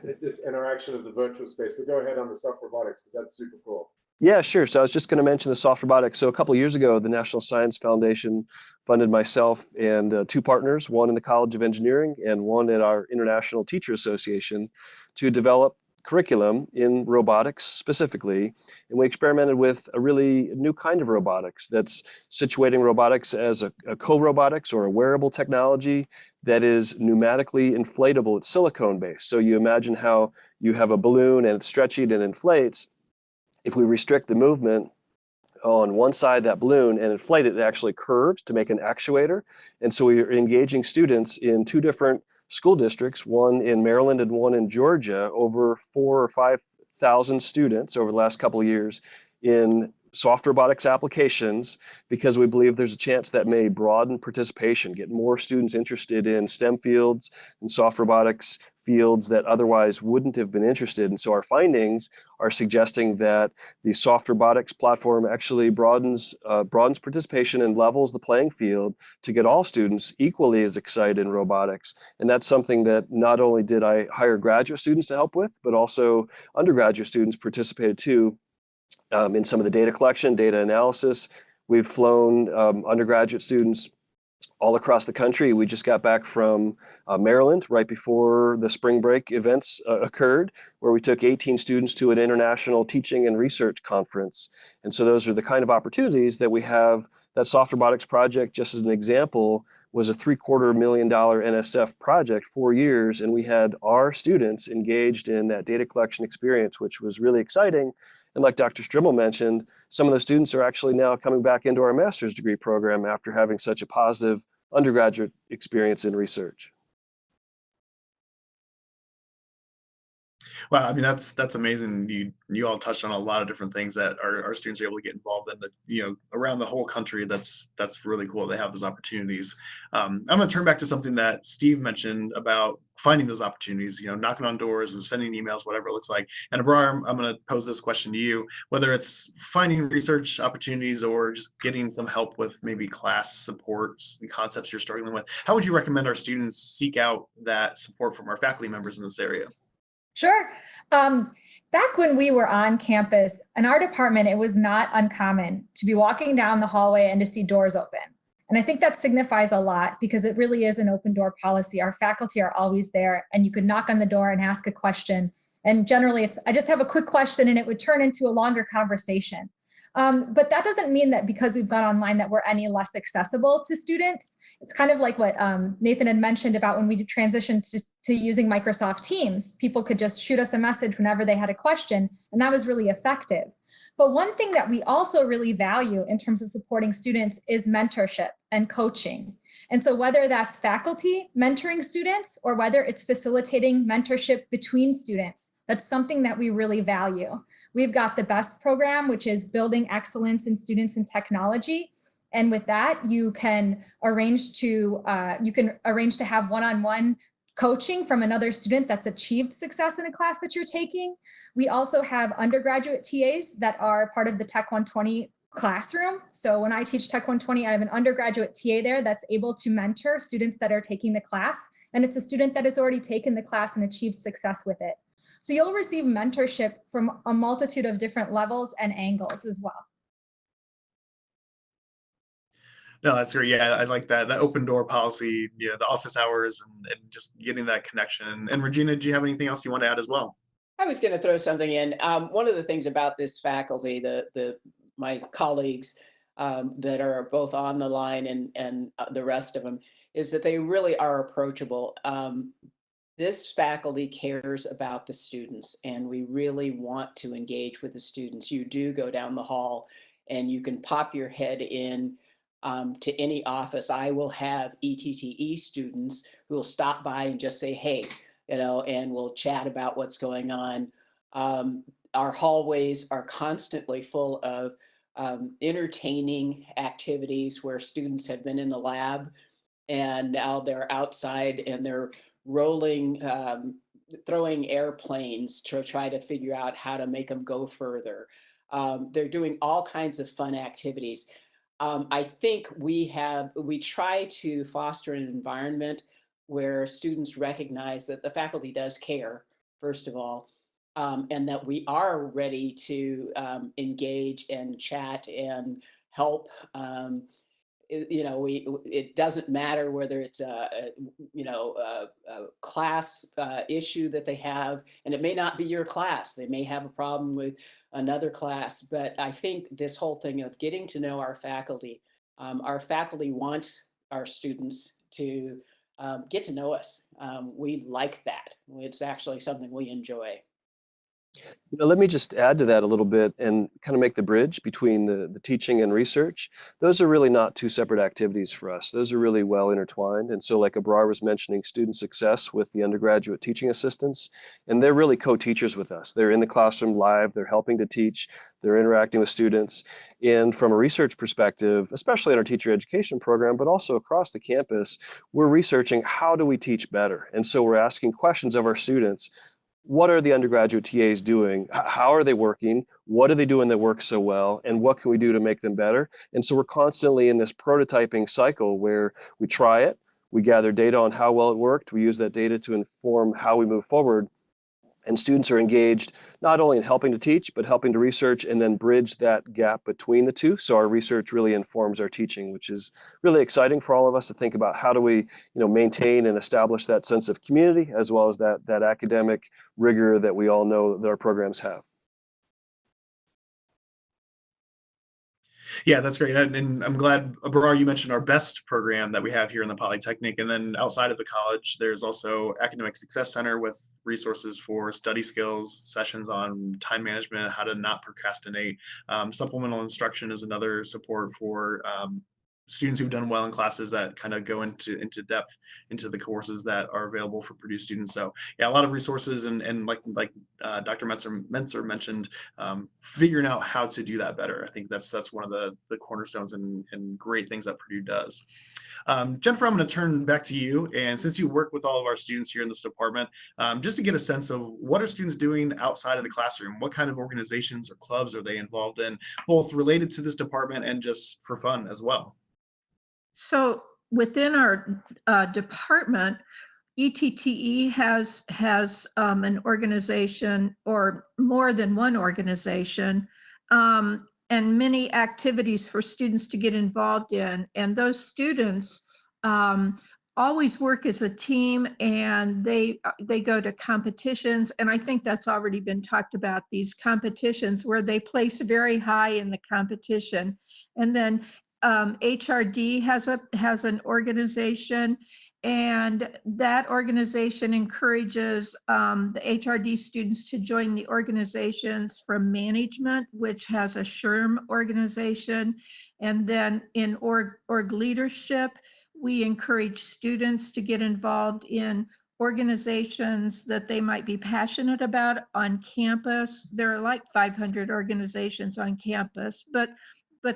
It's this interaction of the virtual space. But go ahead on the soft robotics, because that's super cool. Yeah, sure. So I was just going to mention the soft robotics. So a couple of years ago, the National Science Foundation funded myself and 2 partners, one in the College of Engineering and one at our International Teacher Association, to develop curriculum in robotics specifically. And we experimented with a really new kind of robotics that's situating robotics as a co-robotics or a wearable technology that is pneumatically inflatable. It's silicone based. So you imagine how you have a balloon and it's stretchy and inflates. If we restrict the movement on one side of that balloon and inflate it, it actually curves to make an actuator. And so we are engaging students in 2 different school districts, one in Maryland and one in Georgia, over 4,000 or 5,000 students over the last couple of years in soft robotics applications, because we believe there's a chance that may broaden participation, get more students interested in STEM fields and soft robotics fields that otherwise wouldn't have been interested. And so our findings are suggesting that the soft robotics platform actually broadens participation and levels the playing field to get all students equally as excited in robotics. And that's something that not only did I hire graduate students to help with, but also undergraduate students participated too. In some of the data collection, data analysis. We've flown undergraduate students all across the country. We just got back from Maryland right before the spring break events occurred, where we took 18 students to an international teaching and research conference. And so those are the kind of opportunities that we have. That soft robotics project, just as an example, was a $750,000 NSF project, 4 years, and we had our students engaged in that data collection experience, which was really exciting. And like Dr. Strimel mentioned, some of the students are actually now coming back into our master's degree program after having such a positive undergraduate experience in research. Wow, I mean that's amazing. You all touched on a lot of different things that our students are able to get involved in. Around the whole country. That's really cool. They have those opportunities. I'm going to turn back to something that Steve mentioned about finding those opportunities. Knocking on doors and sending emails, whatever it looks like. And Abrar, I'm going to pose this question to you: whether it's finding research opportunities or just getting some help with maybe class supports and concepts you're struggling with, how would you recommend our students seek out that support from our faculty members in this area? Sure. Back when we were on campus, in our department, it was not uncommon to be walking down the hallway and to see doors open. And I think that signifies a lot because it really is an open door policy. Our faculty are always there, and you could knock on the door and ask a question. And generally, I just have a quick question, and it would turn into a longer conversation. But that doesn't mean that because we've gone online that we're any less accessible to students. It's kind of like what Nathan had mentioned about when we transitioned to using Microsoft Teams. People could just shoot us a message whenever they had a question, and that was really effective. But one thing that we also really value in terms of supporting students is mentorship and coaching. And so whether that's faculty mentoring students or whether it's facilitating mentorship between students, that's something that we really value. We've got the BEST program, which is Building Excellence in Students in Technology. And with that, you can arrange to have one-on-one coaching from another student that's achieved success in a class that you're taking. We also have undergraduate TAs that are part of the Tech 120 classroom. So when I teach Tech 120, I have an undergraduate TA there that's able to mentor students that are taking the class. And it's a student that has already taken the class and achieved success with it. So you'll receive mentorship from a multitude of different levels and angles as well. No, that's great. Yeah, I like that open door policy, the office hours and just getting that connection. And Regena, do you have anything else you want to add as well? I was going to throw something in. One of the things about this faculty, my colleagues that are both on the line and the rest of them, is that they really are approachable. This faculty cares about the students, and we really want to engage with the students. You do go down the hall and you can pop your head in to any office. I will have ETTE students who will stop by and just say, hey, and we'll chat about what's going on. Our hallways are constantly full of entertaining activities where students have been in the lab and now they're outside and they're rolling, throwing airplanes to try to figure out how to make them go further. They're doing all kinds of fun activities. I think we try to foster an environment where students recognize that the faculty does care, first of all, and that we are ready to engage and chat and help. It doesn't matter whether it's a class issue that they have, and it may not be your class. They may have a problem with another class, but I think this whole thing of getting to know our faculty wants our students to get to know us. We like that. It's actually something we enjoy. Let me just add to that a little bit and kind of make the bridge between the teaching and research. Those are really not two separate activities for us. Those are really well intertwined. And so like Abrar was mentioning, student success with the undergraduate teaching assistants, and they're really co-teachers with us. They're in the classroom live, they're helping to teach, they're interacting with students. And from a research perspective, especially in our teacher education program, but also across the campus, we're researching how do we teach better? And so we're asking questions of our students. What are the undergraduate TAs doing? How are they working? What are they doing that works so well? And what can we do to make them better? And so we're constantly in this prototyping cycle where we try it, we gather data on how well it worked, we use that data to inform how we move forward. And students are engaged not only in helping to teach, but helping to research and then bridge that gap between the two. So our research really informs our teaching, which is really exciting for all of us to think about how do we, maintain and establish that sense of community as well as that academic rigor that we all know that our programs have. Yeah, that's great. And I'm glad, Abrar, you mentioned our BEST program that we have here in the Polytechnic. And then outside of the college, there's also Academic Success Center with resources for study skills, sessions on time management, how to not procrastinate. Supplemental instruction is another support for students who've done well in classes that kind of go into depth into the courses that are available for Purdue students. So yeah, a lot of resources and like Dr. Mentzer mentioned, figuring out how to do that better. I think that's one of the cornerstones and great things that Purdue does. Jennifer, I'm going to turn back to you. And since you work with all of our students here in this department, just to get a sense of what are students doing outside of the classroom? What kind of organizations or clubs are they involved in, both related to this department and just for fun as well? So within our department, ETTE has an organization or more than one organization and many activities for students to get involved in. And those students always work as a team, and they go to competitions. And I think that's already been talked about, these competitions where they place very high in the competition. And then HRD has an organization, and that organization encourages the HRD students to join the organizations from management, which has a SHRM organization. And then in org leadership, we encourage students to get involved in organizations that they might be passionate about on campus. There are like 500 organizations on campus, but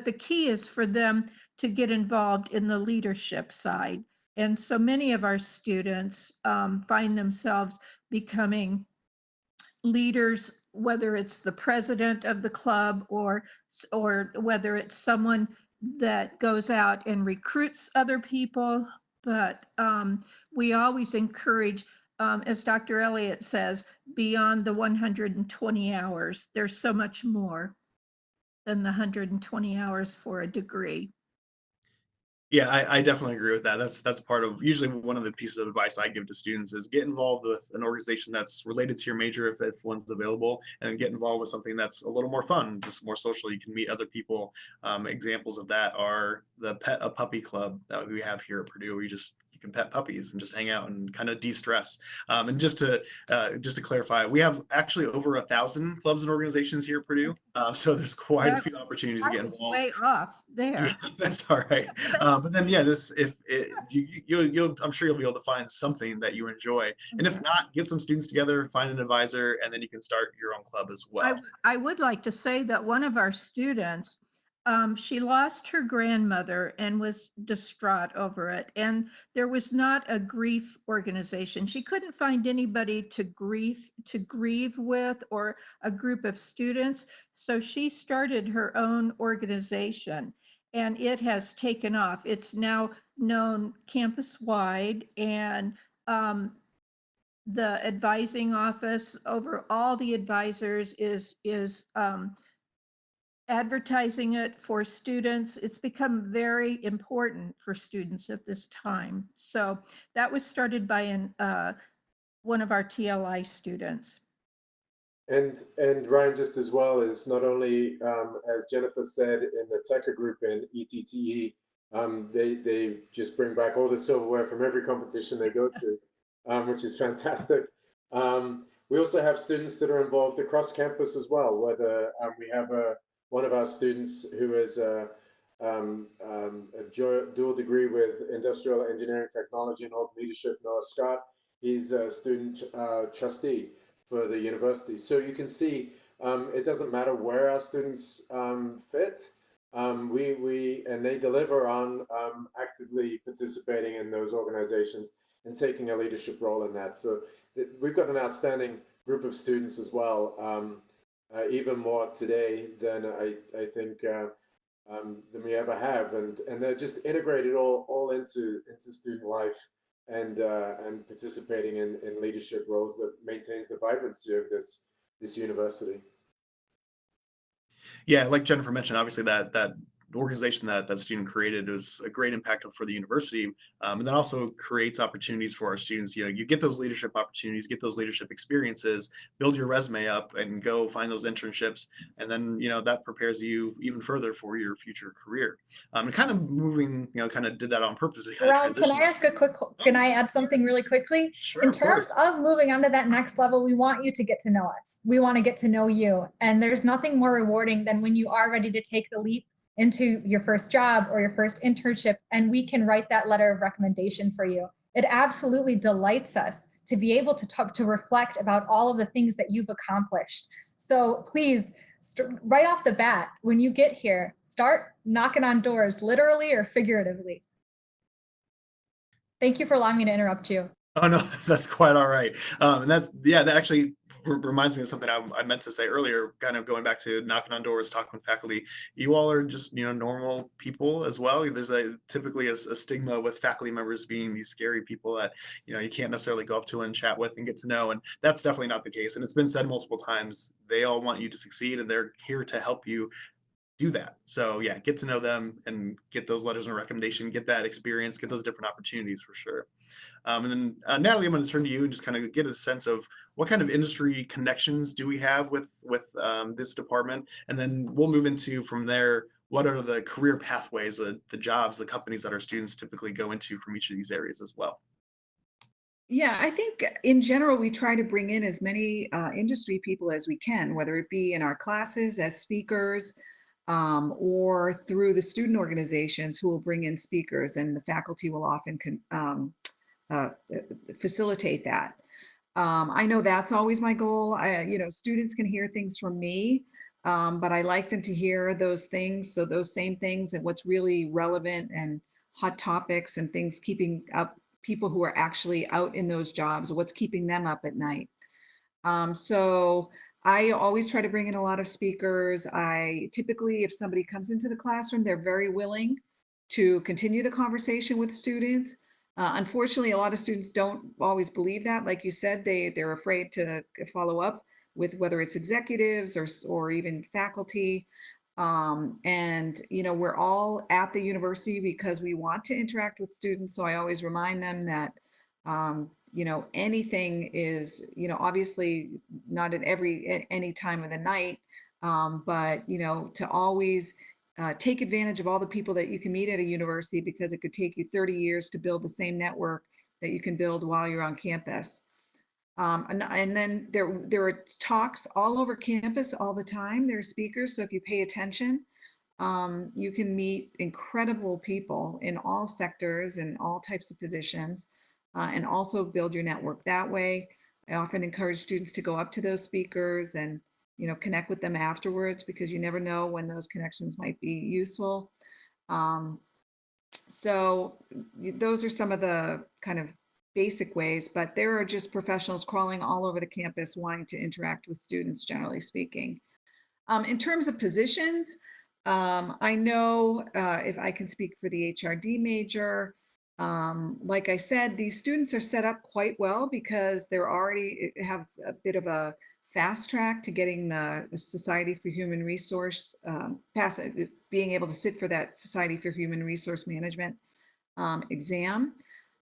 the key is for them to get involved in the leadership side. And so many of our students find themselves becoming leaders, whether it's the president of the club or whether it's someone that goes out and recruits other people. But we always encourage, as Dr. Elliott says, beyond the 120 hours, there's so much more than the 120 hours for a degree. Yeah, I definitely agree with that. That's part of usually one of the pieces of advice I give to students is get involved with an organization that's related to your major if one's available, and get involved with something that's a little more fun, just more social. You can meet other people. Examples of that are the Pet a Puppy Club that we have here at Purdue. You can pet puppies and just hang out and kind of de-stress. And just to clarify, we have actually over 1,000 clubs and organizations here at Purdue. So there's quite a few opportunities to get involved. Way off there. Yeah, that's all right. But then, yeah, I'm sure you'll be able to find something that you enjoy, and if not, get some students together, find an advisor, and then you can start your own club as well. I would like to say that one of our students, she lost her grandmother and was distraught over it. And there was not a grief organization. She couldn't find anybody to grieve with, or a group of students. So she started her own organization, and it has taken off. It's now known campus-wide, and the advising office over all the advisors is advertising it for students. It's become very important for students at this time. So that was started by one of our TLI students. And Ryne, just as well, is not only, as Jennifer said, in the Techer group in ETTE, they just bring back all the silverware from every competition they go to, which is fantastic. We also have students that are involved across campus as well, whether we have one of our students who is a dual degree with industrial engineering technology and leadership, Noah Scott. He's a student trustee for the university. So you can see it doesn't matter where our students fit. And they deliver on actively participating in those organizations and taking a leadership role in that. So we've got an outstanding group of students as well, even more today than I think than we ever have, and they're just integrated all into student life and participating in leadership roles that maintains the vibrancy of this university. Yeah, like Jennifer mentioned, obviously that organization that student created was a great impact for the university, and that also creates opportunities for our students. You know, you get those leadership opportunities, get those leadership experiences, build your resume up, and go find those internships, and then that prepares you even further for your future career. And kind of moving, kind of did that on purpose to kind of Ryne, transition. can I add something really quickly? Sure, in terms of moving on to that next level, we want you to get to know us. We want to get to know you, and there's nothing more rewarding than when you are ready to take the leap into your first job or your first internship, and we can write that letter of recommendation for you. It absolutely delights us to be able to talk, to reflect about all of the things that you've accomplished. So please, right off the bat, when you get here, start knocking on doors, literally or figuratively. Thank you for allowing me to interrupt you. Oh no, that's quite all right. And that actually reminds me of something I meant to say earlier, kind of going back to knocking on doors, talking with faculty. You all are just, normal people as well. There's typically a stigma with faculty members being these scary people that, you can't necessarily go up to and chat with and get to know. And that's definitely not the case. And it's been said multiple times, they all want you to succeed and they're here to help you do that. So yeah, get to know them and get those letters of recommendation, get that experience, get those different opportunities for sure. And then Nathalie, I'm going to turn to you and just kind of get a sense of what kind of industry connections do we have with this department, and then we'll move into from there. What are the career pathways, the jobs, the companies that our students typically go into from each of these areas as well? Yeah, I think in general, we try to bring in as many industry people as we can, whether it be in our classes as speakers or through the student organizations who will bring in speakers, and the faculty will often facilitate that. I know that's always my goal. Students can hear things from me, but I like them to hear those things. So those same things and what's really relevant and hot topics and things keeping up people who are actually out in those jobs, what's keeping them up at night. So I always try to bring in a lot of speakers. I typically, if somebody comes into the classroom, they're very willing to continue the conversation with students. Unfortunately, a lot of students don't always believe that. Like you said, they're afraid to follow up with whether it's executives or even faculty. We're all at the university because we want to interact with students. So I always remind them that anything is, obviously not at any time of the night, but to always take advantage of all the people that you can meet at a university, because it could take you 30 years to build the same network that you can build while you're on campus. And then there are talks all over campus all the time. There are speakers, so if you pay attention, you can meet incredible people in all sectors and all types of positions, and also build your network that way. I often encourage students to go up to those speakers and connect with them afterwards, because you never know when those connections might be useful. So those are some of the kind of basic ways, but there are just professionals crawling all over the campus wanting to interact with students, generally speaking. In terms of positions, I know if I can speak for the HRD major, like I said, these students are set up quite well because they're already have a bit of a fast track to getting the Society for Human Resource, being able to sit for that Society for Human Resource Management exam.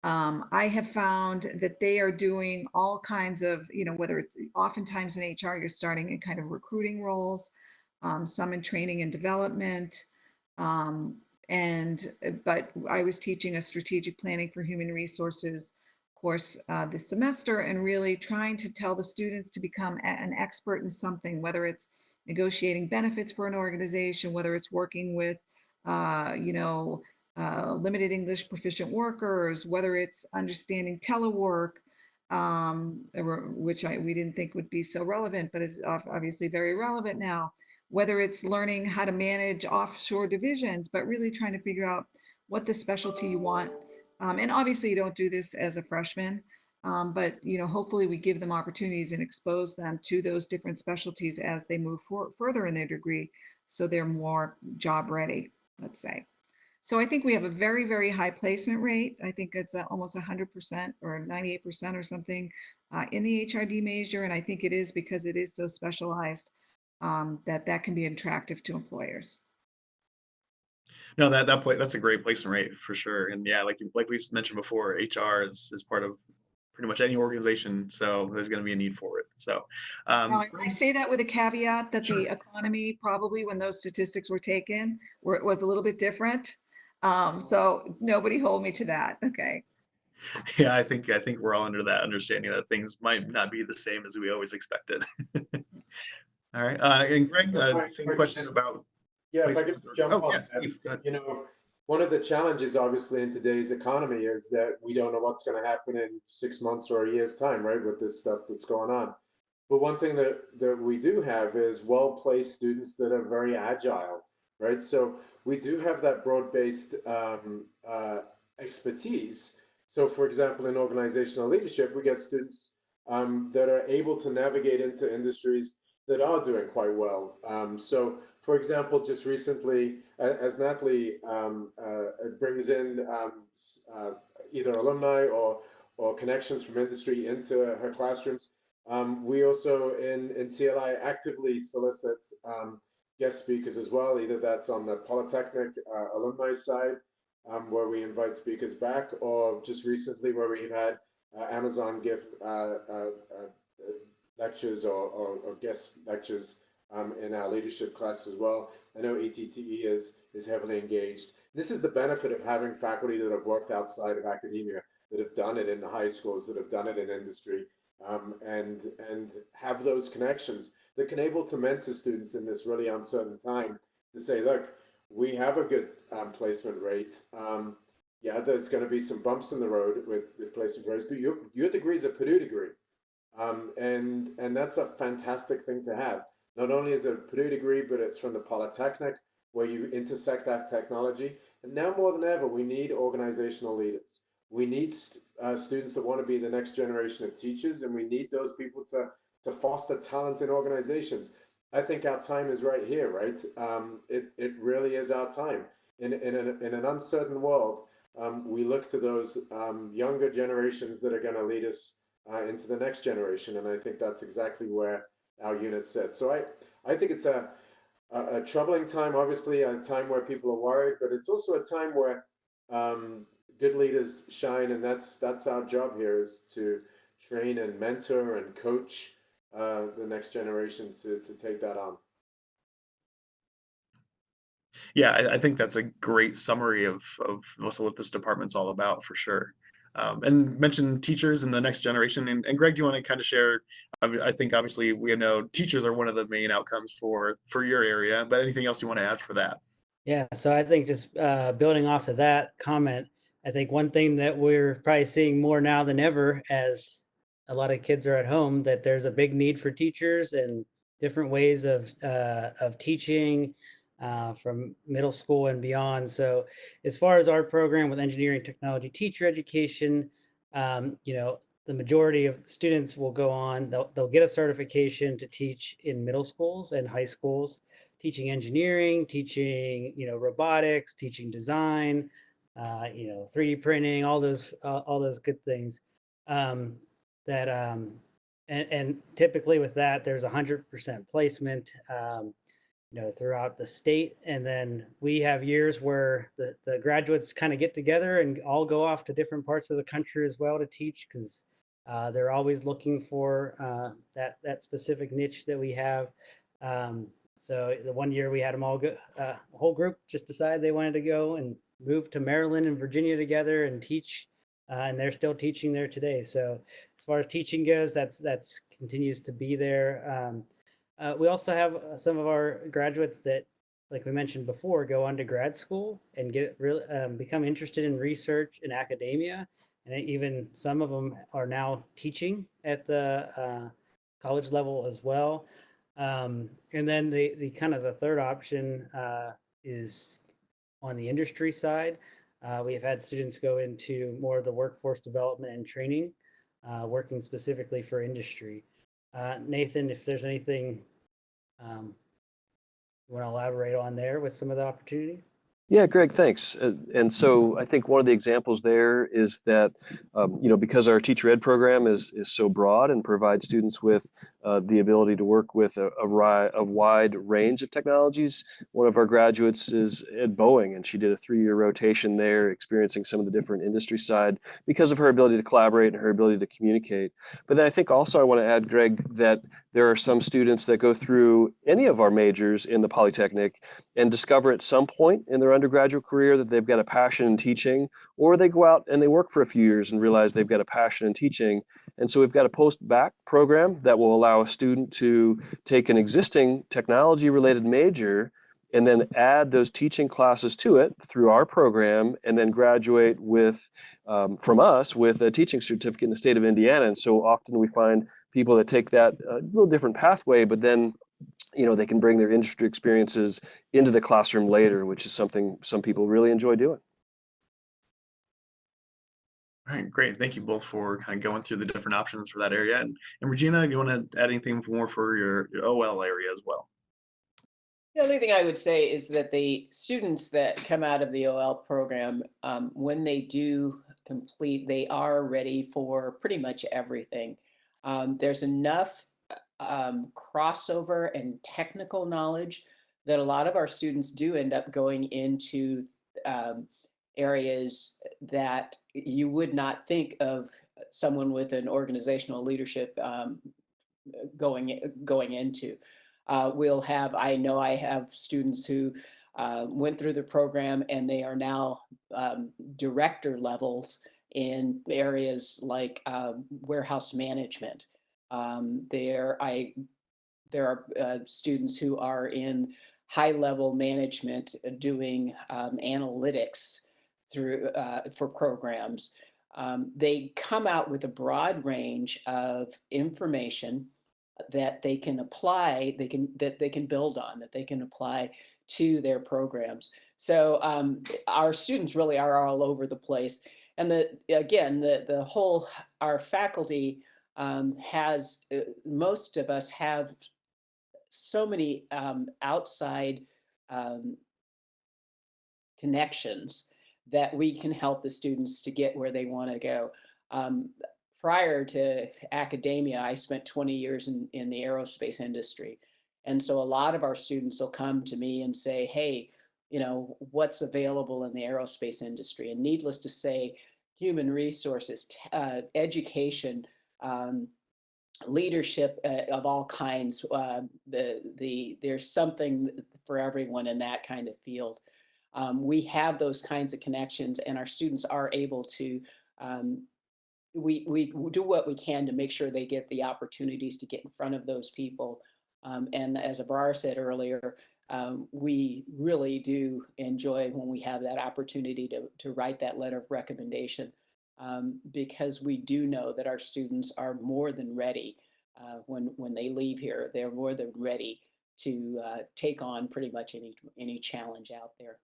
I have found that they are doing all kinds of, whether it's oftentimes in HR, you're starting in kind of recruiting roles, some in training and development. But I was teaching a strategic planning for human resources course this semester, and really trying to tell the students to become an expert in something, whether it's negotiating benefits for an organization, whether it's working with, limited English proficient workers, whether it's understanding telework, which we didn't think would be so relevant, but is obviously very relevant now, whether it's learning how to manage offshore divisions, but really trying to figure out what the specialty you want. And obviously you don't do this as a freshman, but hopefully we give them opportunities and expose them to those different specialties as they move further in their degree, so they're more job ready, let's say. So I think we have a very, very high placement rate. I think it's almost 100% or 98% or something in the HRD major. And I think it is because it is so specialized that can be attractive to employers. No, that's a great placement rate for sure. And yeah, like we mentioned before, HR is part of pretty much any organization, so there's going to be a need for it. So Now, I say that with a caveat that Sure. the economy probably, when those statistics were taken, where it was a little bit different. So nobody hold me to that. Okay. Yeah, I think we're all under that understanding that things might not be the same as we always expected. All right, and Greg, same question about. Yeah, if I could jump Oh, on yes, that. Steve, go ahead. One of the challenges, obviously, in today's economy is that we don't know what's going to happen in 6 months or a year's time, right, with this stuff that's going on. But one thing that we do have is well-placed students that are very agile, right? So we do have that broad-based expertise. So, for example, in organizational leadership, we get students that are able to navigate into industries that are doing quite well. So, for example, just recently, as Nathalie brings in either alumni or connections from industry into her classrooms, we also in TLI actively solicit guest speakers as well. Either that's on the Polytechnic alumni side, where we invite speakers back, or just recently where we've had Amazon give lectures or guest lectures in our leadership class as well. I know ETTE is heavily engaged. This is the benefit of having faculty that have worked outside of academia, that have done it in the high schools, that have done it in industry, and have those connections that can able to mentor students in this really uncertain time to say, look, we have a good placement rate. Yeah, there's going to be some bumps in the road with placement rates, but your degree is a Purdue degree. And that's a fantastic thing to have. Not only is it a Purdue degree, but it's from the Polytechnic, where you intersect that technology. And now more than ever, we need organizational leaders. We need students that want to be the next generation of teachers, and we need those people to foster talent in organizations. I think our time is right here, right? It really is our time. In an uncertain world, we look to those younger generations that are going to lead us into the next generation, and I think that's exactly where our unit sits. So I think it's a troubling time, obviously, a time where people are worried, but it's also a time where good leaders shine, and that's our job here, is to train and mentor and coach the next generation to take that on. Yeah, I think that's a great summary of also what this department's all about, for sure. And mention teachers and the next generation. And Greg, do you want to kind of share? I think obviously we know teachers are one of the main outcomes for your area, but anything else you want to add for that? Yeah, so I think just building off of that comment, I think one thing that we're probably seeing more now than ever, as a lot of kids are at home, that there's a big need for teachers and different ways of teaching from middle school and beyond. So as far as our program with engineering technology teacher education, the majority of students will go on, they'll get a certification to teach in middle schools and high schools, teaching engineering, teaching, robotics, teaching design, 3D printing, all those good things. And typically with that, there's 100% placement, throughout the state. And then we have years where the graduates kind of get together and all go off to different parts of the country as well to teach, because they're always looking for that specific niche that we have. So the one year we had them all go, a whole group just decided they wanted to go and move to Maryland and Virginia together and teach and they're still teaching there today. So as far as teaching goes, that's continues to be there. We also have some of our graduates that, like we mentioned before, go on to grad school and get really become interested in research and academia, and even some of them are now teaching at the college level as well. And then the kind of the third option is on the industry side. We have had students go into more of the workforce development and training, working specifically for industry. Nathan, if there's anything you want to elaborate on there with some of the opportunities? Yeah, Greg, thanks. And so I think one of the examples there is that, because our teacher ed program is so broad and provides students with the ability to work with a wide range of technologies. One of our graduates is at Boeing, and she did a 3-year rotation there, experiencing some of the different industry side because of her ability to collaborate and her ability to communicate. But then I think also I want to add, Greg, that there are some students that go through any of our majors in the Polytechnic and discover at some point in their undergraduate career that they've got a passion in teaching, or they go out and they work for a few years and realize they've got a passion in teaching. And so we've got a post-bac program that will allow a student to take an existing technology-related major and then add those teaching classes to it through our program, and then graduate with from us with a teaching certificate in the state of Indiana. And so often we find people that take that a little different pathway, but then they can bring their industry experiences into the classroom later, which is something some people really enjoy doing. All right, great. Thank you both for kind of going through the different options for that area. And Regena, do you want to add anything more for your OL area as well? The only thing I would say is that the students that come out of the OL program, when they do complete, they are ready for pretty much everything. There's enough crossover and technical knowledge that a lot of our students do end up going into areas that you would not think of someone with an organizational leadership going into. I know I have students who went through the program and they are now director levels in areas like warehouse management. There are students who are in high-level management doing analytics through for programs. They come out with a broad range of information that they can apply, that they can build on, that they can apply to their programs. So our students really are all over the place. And the whole, our faculty has, most of us have so many outside connections that we can help the students to get where they want to go. Prior to academia, I spent 20 years in the aerospace industry. And so a lot of our students will come to me and say, hey, what's available in the aerospace industry? And needless to say, human resources, education, leadership of all kinds. There's something for everyone in that kind of field. We have those kinds of connections, and our students are able to we do what we can to make sure they get the opportunities to get in front of those people. And as Abrar said earlier, we really do enjoy when we have that opportunity to write that letter of recommendation, because we do know that our students are more than ready when they leave here. They're more than ready to take on pretty much any challenge out there.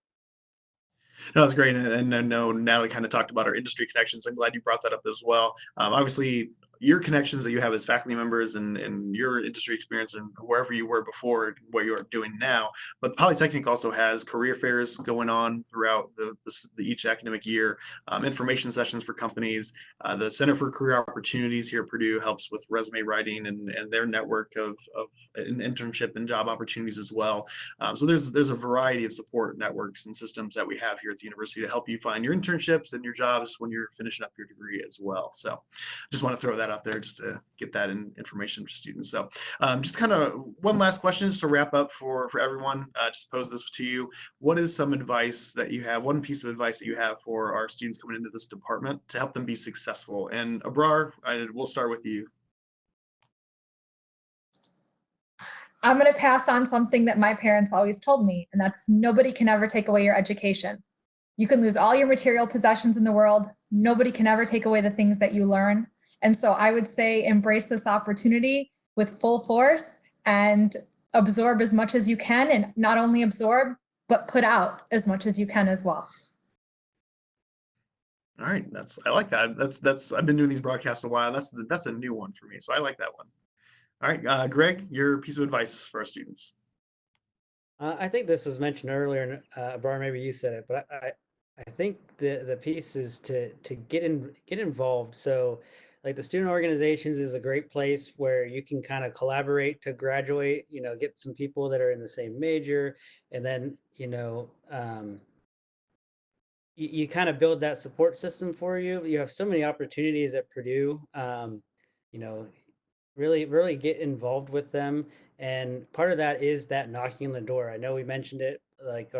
No, that's great. And I know Natalie kind of talked about our industry connections. I'm glad you brought that up as well. Obviously, your connections that you have as faculty members and your industry experience and wherever you were before, what you're doing now. But Polytechnic also has career fairs going on throughout each academic year, information sessions for companies. The Center for Career Opportunities here at Purdue helps with resume writing and their network of internship and job opportunities as well. So there's a variety of support networks and systems that we have here at the university to help you find your internships and your jobs when you're finishing up your degree as well. So just want to throw that out out there just to get that information to students. So just kind of one last question just to wrap up for everyone. Just pose this to you. What is some advice that you have, one piece of advice that you have for our students coming into this department to help them be successful? And Abrar, we'll start with you. I'm going to pass on something that my parents always told me, and that's nobody can ever take away your education. You can lose all your material possessions in the world. Nobody can ever take away the things that you learn. And so I would say embrace this opportunity with full force and absorb as much as you can, and not only absorb, but put out as much as you can as well. All right, I like that. That's I've been doing these broadcasts a while. That's a new one for me, so I like that one. All right, Greg, your piece of advice for our students. I think this was mentioned earlier, Abrar, maybe you said it, but I think the piece is to get involved. So like the student organizations is a great place where you can kind of collaborate to graduate, get some people that are in the same major, and then, you kind of build that support system for you. You have so many opportunities at Purdue, really get involved with them. And part of that is that knocking on the door. I know we mentioned it, like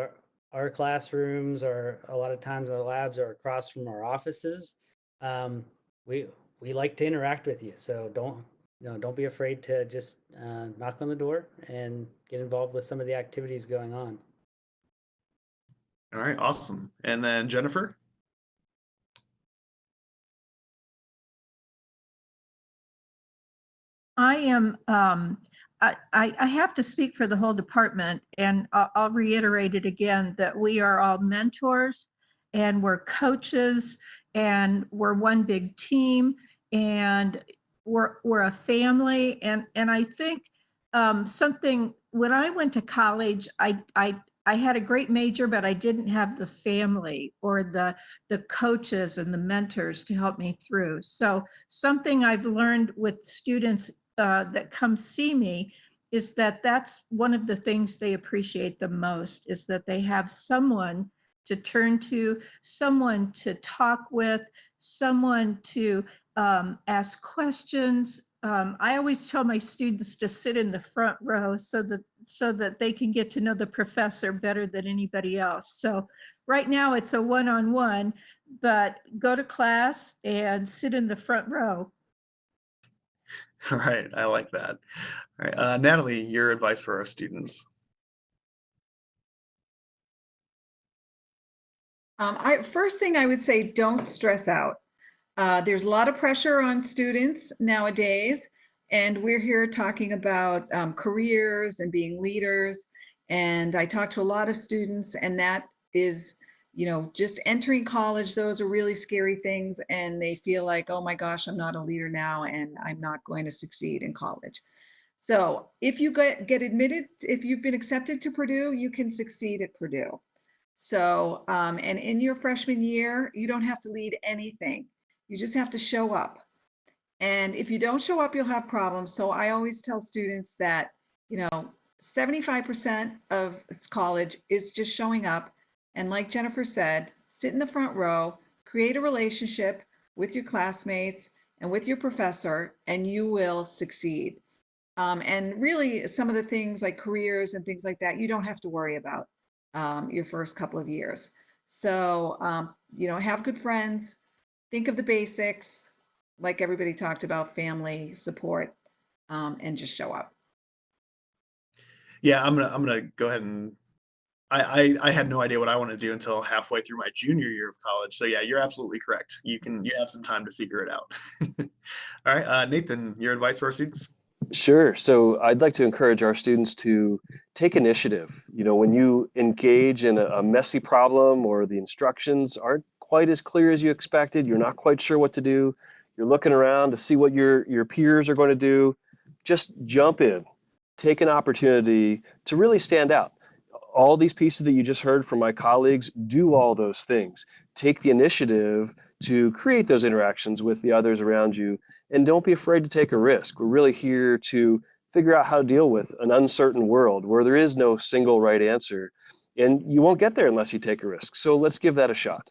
our classrooms are a lot of times our labs are across from our offices. We like to interact with you, so don't be afraid to just knock on the door and get involved with some of the activities going on. All right, awesome. And then Jennifer? I am, I have to speak for the whole department, and I'll reiterate it again, that we are all mentors and we're coaches and we're one big team and we're a family. And I think something, when I went to college, I had a great major, but I didn't have the family or the coaches and the mentors to help me through. So something I've learned with students that come see me is that that's one of the things they appreciate the most, is that they have someone to turn to, someone to talk with, someone to ask questions. I always tell my students to sit in the front row so that they can get to know the professor better than anybody else. So right now it's a one-on-one, but go to class and sit in the front row. All right, I like that. All right, Nathalie, your advice for our students. First thing I would say, don't stress out. There's a lot of pressure on students nowadays, and we're here talking about careers and being leaders. And I talk to a lot of students, and that is, just entering college, those are really scary things. And they feel like, oh my gosh, I'm not a leader now, and I'm not going to succeed in college. So if you get admitted, if you've been accepted to Purdue, you can succeed at Purdue. So, and in your freshman year, you don't have to lead anything. You just have to show up. And if you don't show up, you'll have problems. So I always tell students that, 75% of college is just showing up. And like Jennifer said, sit in the front row, create a relationship with your classmates and with your professor, and you will succeed. And really, some of the things like careers and things like that, you don't have to worry about your first couple of years. So, have good friends, think of the basics, like everybody talked about, family support, and just show up. Yeah, I'm gonna go ahead and I had no idea what I want to do until halfway through my junior year of college. So yeah, you're absolutely correct. You have some time to figure it out. All right, Nathan, your advice for our students? Sure. So I'd like to encourage our students to take initiative. When you engage in a messy problem or the instructions aren't quite as clear as you expected, you're not quite sure what to do, you're looking around to see what your peers are going to do, just jump in, take an opportunity to really stand out. All these pieces that you just heard from my colleagues, do all those things. Take the initiative to create those interactions with the others around you, and don't be afraid to take a risk. We're really here to figure out how to deal with an uncertain world where there is no single right answer, and you won't get there unless you take a risk. So let's give that a shot.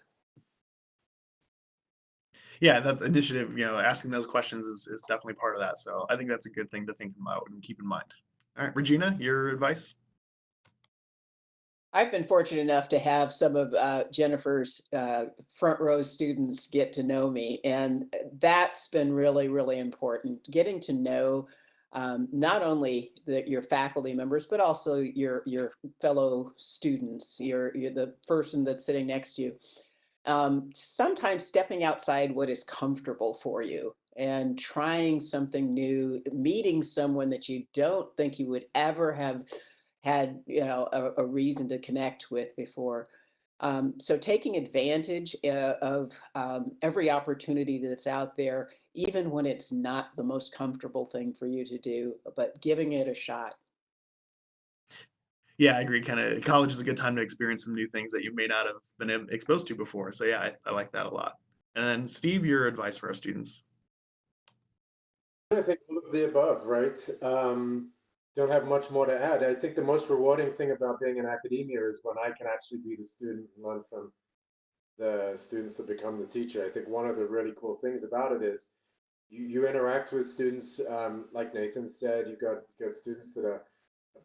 Yeah, that's initiative, asking those questions is definitely part of that. So I think that's a good thing to think about and keep in mind. All right, Regina, your advice? I've been fortunate enough to have some of Jennifer's front row students get to know me, and that's been really, really important. Getting to know not only your faculty members, but also your fellow students, you're the person that's sitting next to you. Sometimes stepping outside what is comfortable for you and trying something new, meeting someone that you don't think you would ever have had a reason to connect with before. So taking advantage of every opportunity that's out there, even when it's not the most comfortable thing for you to do, but giving it a shot. Yeah, I agree. Kind of college is a good time to experience some new things that you may not have been exposed to before. So yeah, I like that a lot. And then Steve, your advice for our students? I think all of the above, right? Don't have much more to add. I think the most rewarding thing about being in academia is when I can actually be the student and learn from the students that become the teacher. I think one of the really cool things about it is you interact with students, like Nathan said, you've got students that are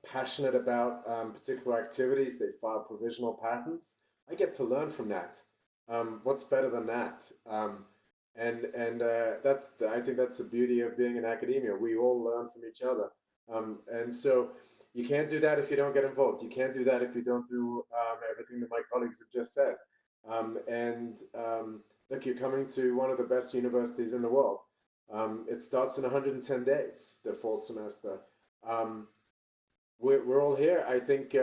passionate about particular activities. They file provisional patents. I get to learn from that. What's better than that? I think that's the beauty of being in academia. We all learn from each other. And so you can't do that if you don't get involved. You can't do that if you don't do everything that my colleagues have just said. Look, you're coming to one of the best universities in the world. It starts in 110 days, the fall semester. We're all here. I think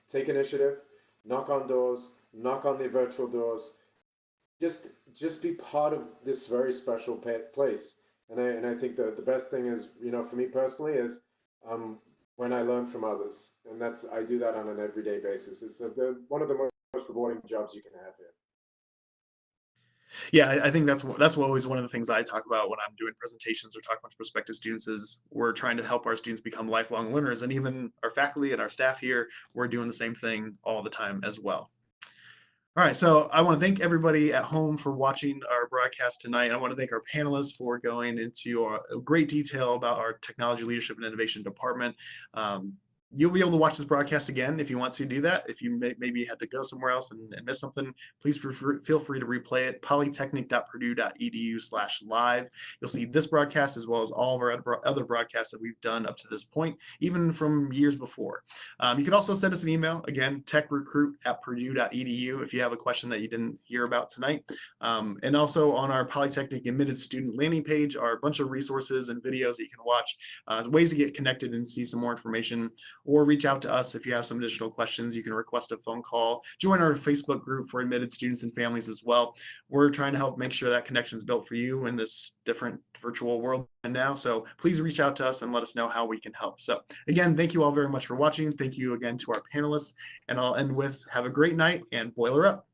take initiative, knock on doors, knock on the virtual doors. Just be part of this very special place. And I think the best thing is, for me personally, is when I learn from others, and I do that on an everyday basis. It's one of the most rewarding jobs you can have here. Yeah, I think that's always one of the things I talk about when I'm doing presentations or talking with prospective students is we're trying to help our students become lifelong learners, and even our faculty and our staff here, we're doing the same thing all the time as well. All right, so I want to thank everybody at home for watching our broadcast tonight. I want to thank our panelists for going into great detail about our technology leadership and innovation department. You'll be able to watch this broadcast again if you want to do that. If you maybe had to go somewhere else and miss something, please feel free to replay it. polytechnic.purdue.edu/live. You'll see this broadcast as well as all of our other broadcasts that we've done up to this point, even from years before. You can also send us an email, again, techrecruit@purdue.edu if you have a question that you didn't hear about tonight. And also on our Polytechnic admitted student landing page are a bunch of resources and videos that you can watch, ways to get connected and see some more information, or reach out to us if you have some additional questions. You can request a phone call, join our Facebook group for admitted students and families as well. We're trying to help make sure that connection is built for you in this different virtual world now. So please reach out to us and let us know how we can help. So again, thank you all very much for watching. Thank you again to our panelists. And I'll end with have a great night and boiler up.